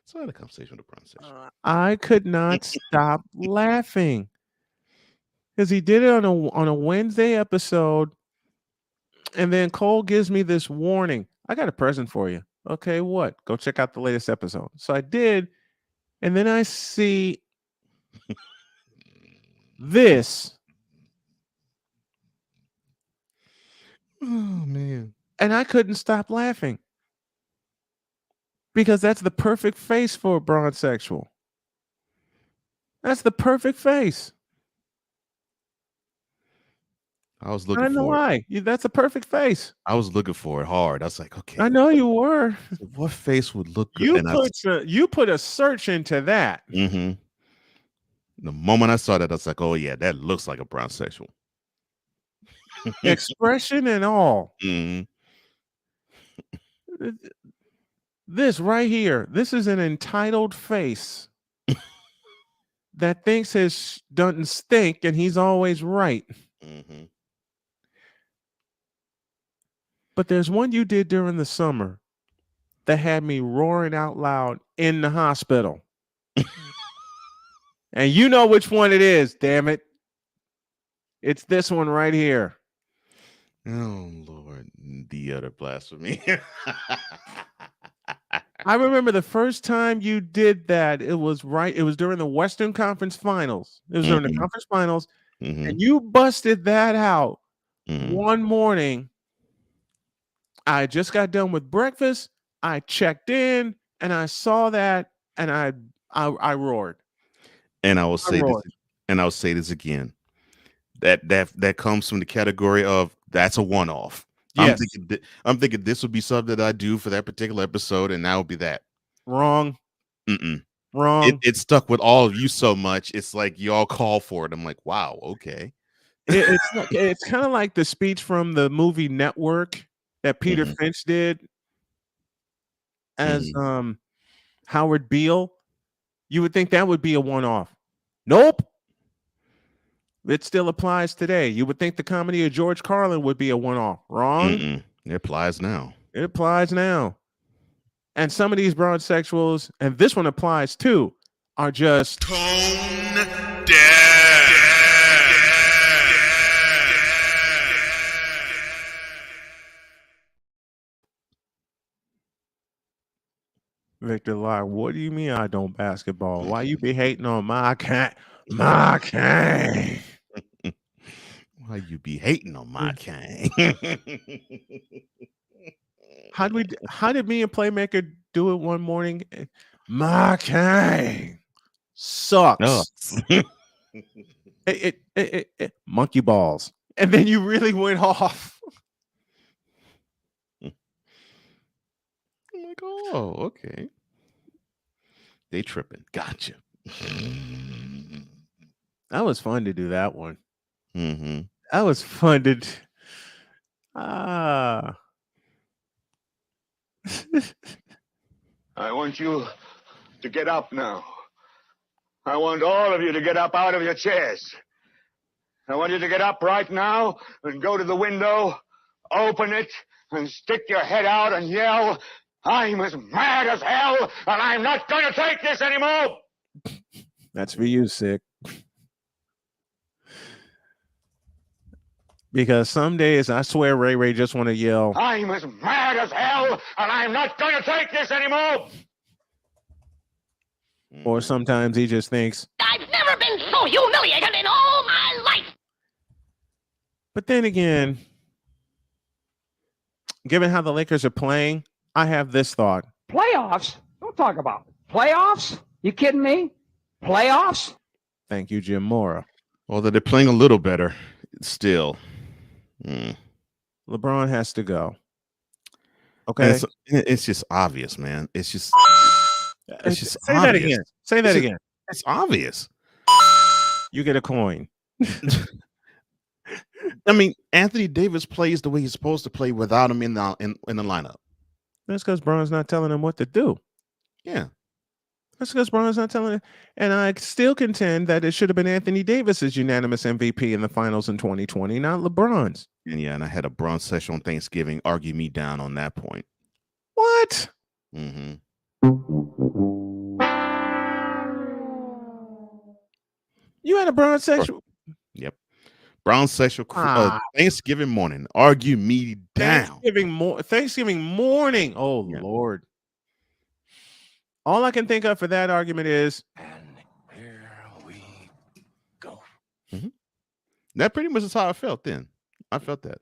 so I had a conversation with LeBron. I could not stop laughing. Because he did it on a Wednesday episode, and then Cole gives me this warning. I got a present for you. Okay, what? Go check out the latest episode. So I did, and then I see this. Oh man. And I couldn't stop laughing. Because that's the perfect face for a bronzexual. That's the perfect face. I was I looking don't know for it. why. That's a perfect face. I was looking for it hard. I was like, okay. I know you were. What face would look good? You put a search into that. Mm-hmm. The moment I saw that, I was like, oh yeah, that looks like a bronzexual. Expression and all. Mm-hmm. This right here, this is an entitled face that thinks his doesn't stink and he's always right. Mm-hmm. But there's one you did during the summer that had me roaring out loud in the hospital. And you know which one it is, damn it. It's this one right here. Oh, Lord. The utter blasphemy. I remember the first time you did that, it was during the Western Conference Finals. It was during the conference finals, and you busted that out one morning. I just got done with breakfast. I checked in, and I saw that, and I roared. And I will say this, and I'll say this again. That comes from the category of that's a one-off. Yes. I'm thinking this would be something that I do for that particular episode, and that would be that. Wrong. Mm-mm. Wrong. It stuck with all of you so much. It's like y'all call for it. I'm like, wow, okay. It's kind of like the speech from the movie Network that Peter Finch did as Howard Beale. You would think that would be a one-off. Nope. It still applies today. You would think the comedy of George Carlin would be a one-off. Wrong. It applies now. It applies now. And some of these bronzexuals, and this one applies too, are just tone deaf. Victor Locke, what do you mean I don't basketball? Why you be hating on my king? My king. Why you be hating on my king? How did me and Playmaker do it one morning? My king sucks. It monkey balls. And then you really went off. I'm like, oh, okay. They tripping. Gotcha. That was fun to do that one. Mm-hmm. That was fun to I want you to get up now. I want all of you to get up out of your chairs. I want you to get up right now and go to the window, open it, and stick your head out and yell, I'm as mad as hell, and I'm not going to take this anymore. That's for you, Sick. Because some days I swear Ray just want to yell, I'm as mad as hell, and I'm not going to take this anymore. or sometimes he just thinks, I've never been so humiliated in all my life. but then again, given how the Lakers are playing, I have this thought. Playoffs? Don't talk about it. Playoffs? You kidding me? Playoffs? Thank you, Jim Mora. Although they're playing a little better, still. LeBron has to go. Okay. It's just obvious, man. It's just Say obvious. that again. Say that again. It's obvious. You get a coin. I mean, Anthony Davis plays the way he's supposed to play without him in the lineup. That's because Bron's not telling him what to do. Yeah. That's because Bron's not telling him. And I still contend that it should have been Anthony Davis's unanimous MVP in the finals in 2020, not LeBron's. And I had a Bron session on Thanksgiving argue me down on that point. What? Mm-hmm. You had a Bron session? Yep. Brown sexual Thanksgiving morning. Argue me down. Thanksgiving morning. Oh, Lord. All I can think of for that argument is, and here we go. Mm-hmm. That pretty much is how I felt then. I felt that.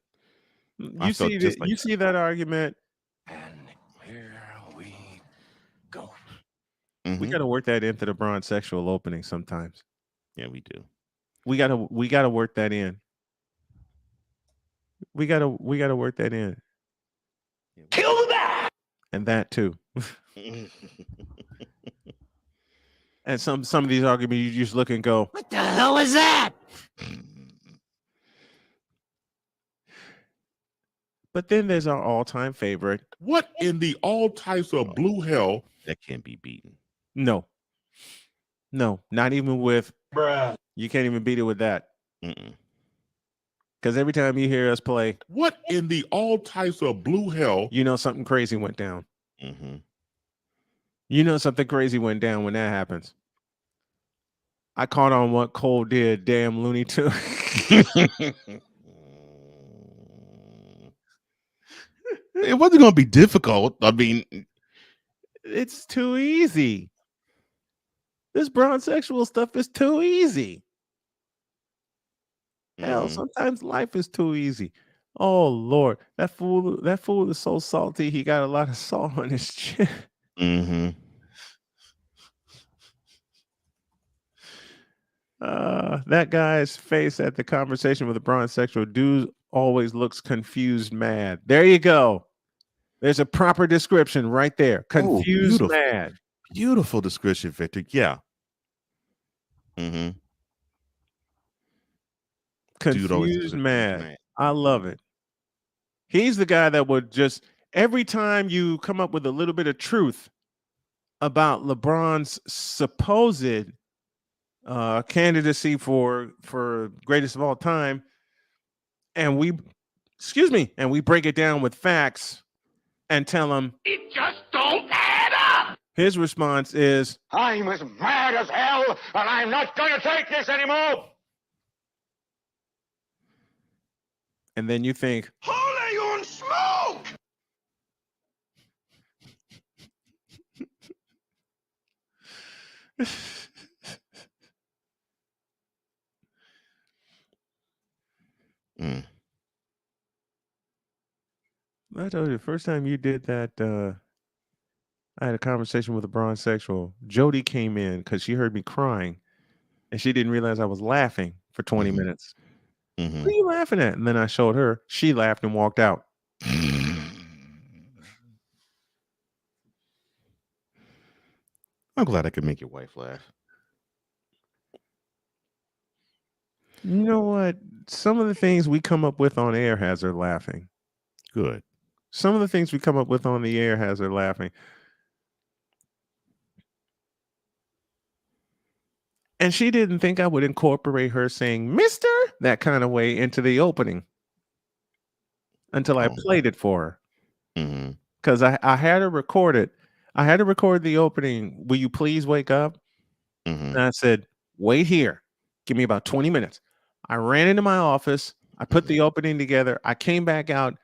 You see that argument, and here we go. Mm-hmm. We got to work that into the Bron sexual opening sometimes. Yeah, we do. We gotta work that in. We gotta work that in. Kill that. And that too. And some of these arguments you just look and go, What the hell is that? But then there's our all-time favorite. What in the all types of blue hell? That can't be beaten. No, not even with. Bruh. You can't even beat it with that. Because every time you hear us play, what in the all types of blue hell? You know something crazy went down. Mm-hmm. You know something crazy went down when that happens. I caught on what Cole did. Damn Looney Tune. It wasn't going to be difficult. I mean, it's too easy. This Bron sexual stuff is too easy. Hell, sometimes life is too easy. Oh Lord, that fool is so salty. He got a lot of salt on his chin. Mm-hmm. That guy's face at the conversation with the Bron sexual dude always looks confused, mad. There you go. There's a proper description right there. Confused, mad. Beautiful description, Victor. Yeah. Mm-hmm. Confused, mad. I love it. He's the guy that would just, every time you come up with a little bit of truth about LeBron's supposed candidacy for greatest of all time, and we break it down with facts and tell him It just don't add up. His response is, I'm as mad as hell, and I'm not going to take this anymore. And then you think, Holy on smoke! I told you the first time you did that, I had a conversation with a Bron sexual. Jody came in because she heard me crying and she didn't realize I was laughing for 20 minutes. Mm-hmm. What are you laughing at? And then I showed her. She laughed and walked out. I'm glad I could make your wife laugh. You know what? Some of the things we come up with on air has her laughing. Good. Some of the things we come up with on the air has her laughing. And she didn't think I would incorporate her saying "Mister" that kind of way into the opening until I played it for her. Mm-hmm. Because I had to record it. I had to record the opening. Will you please wake up? Mm-hmm. And I said, wait here. Give me about 20 minutes. I ran into my office. I put the opening together. I came back out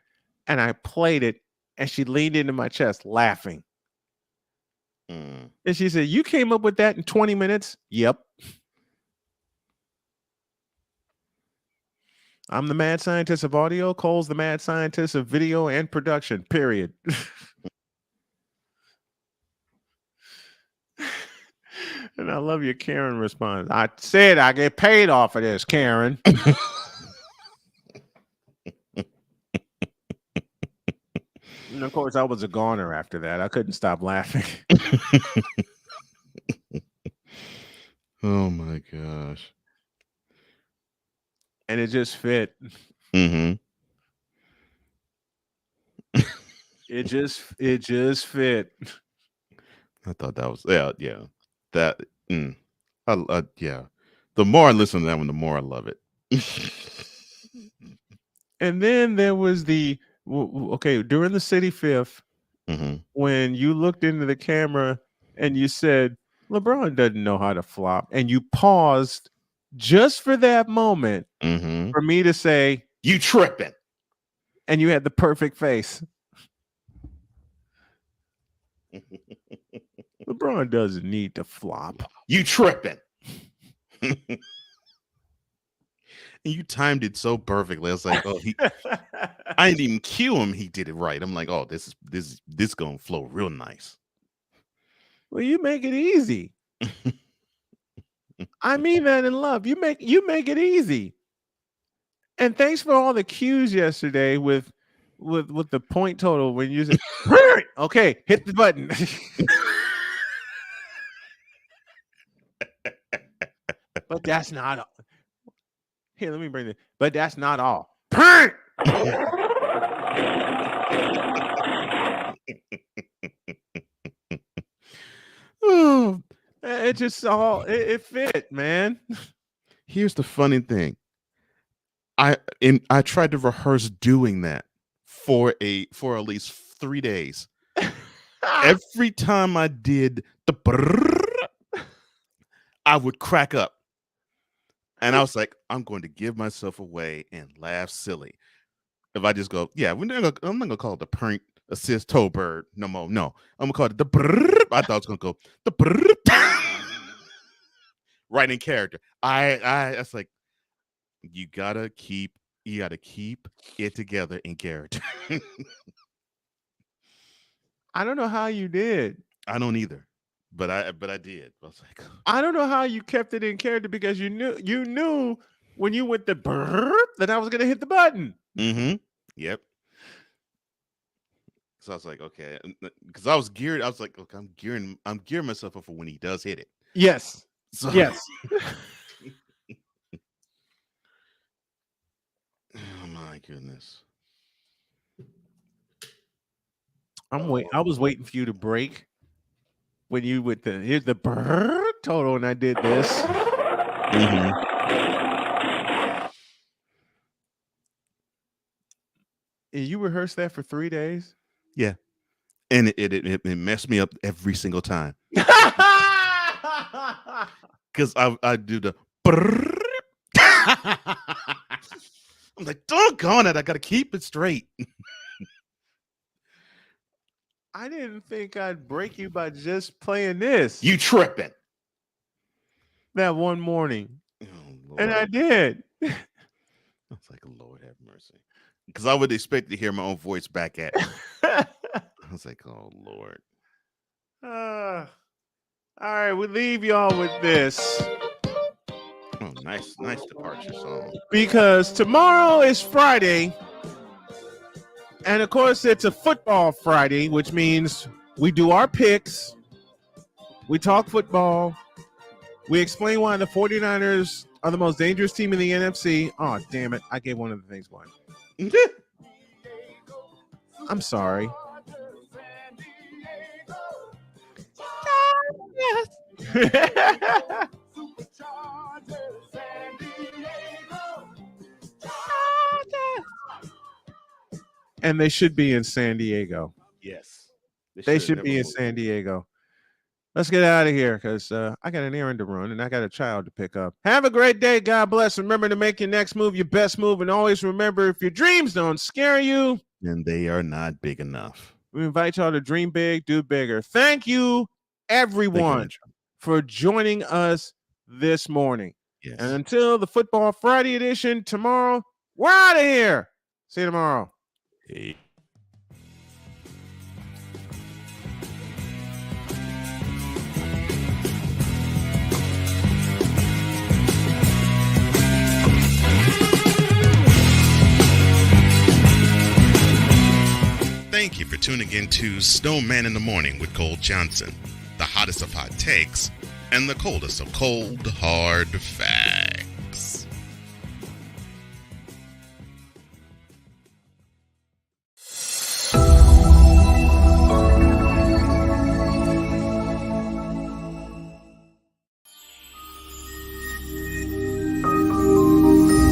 and I played it. And she leaned into my chest laughing. Mm. And she said, you came up with that in 20 minutes? Yep. I'm the mad scientist of audio. Cole's the mad scientist of video and production, period. And I love your Karen response. I said I get paid off of this, Karen. And of course, I was a goner after that. I couldn't stop laughing. Oh my gosh. And it just fit. Mm-hmm. It just fit. I thought that was yeah. That yeah. The more I listen to that one, the more I love it. And then there was the okay, during the City Fifth, when you looked into the camera and you said, LeBron doesn't know how to flop, and you paused just for that moment for me to say, you tripping. And you had the perfect face. LeBron doesn't need to flop. You tripping. And you timed it so perfectly. I was like, oh, I didn't even cue him. He did it right. I'm like, oh, this gonna flow real nice. Well, you make it easy. I mean that in love. You make it easy. And thanks for all the cues yesterday with the point total when you said, okay, hit the button. But that's not all. Here, let me bring it. But that's not all. Oh, it just it fit, man. Here's the funny thing. I tried to rehearse doing that for at least 3 days. Every time I did the I would crack up. And I was like, I'm going to give myself away and laugh silly. If I just go, yeah, I'm not gonna call it the prank assist toe bird no more. No, I'm gonna call it the I thought I was gonna go the right in character. I was like, you gotta keep it together in character. I don't know how you did. I don't either, but I did. I was like, I don't know how you kept it in character because you knew when you went the burp that I was gonna hit the button. Yep. So I was like, okay, because I was geared. I was like, okay, I'm gearing myself up for when he does hit it. Yes. So, yes. Oh my goodness. I was waiting for you to break when you with here's the burp total, and I did this. And you rehearsed that for 3 days? Yeah. And it messed me up every single time. Because I do the I'm like, doggone it, I gotta keep it straight. I didn't think I'd break you by just playing this. You tripping. That one morning. Oh, and I did. I was like, Lord have mercy. Because I would expect to hear my own voice back at me. I was like, oh, Lord. All right, we leave y'all with this. Oh, nice departure song. Because tomorrow is Friday. And of course, it's a football Friday, which means we do our picks. We talk football. We explain why the 49ers are the most dangerous team in the NFC. Oh, damn it. I gave one of the things one. I'm sorry. And they should be in San Diego. Yes. They should be in San Diego. Let's get out of here because I got an errand to run and I got a child to pick up. Have a great day. God bless. Remember to make your next move your best move. And always remember, if your dreams don't scare you, then they are not big enough. We invite y'all to dream big, do bigger. Thank you, everyone, for joining us this morning. Yes. And until the Football Friday edition tomorrow, we're out of here. See you tomorrow. Hey. Thank you for tuning in to Snowman in the Morning with Cole Johnson, the hottest of hot takes and the coldest of cold, hard facts.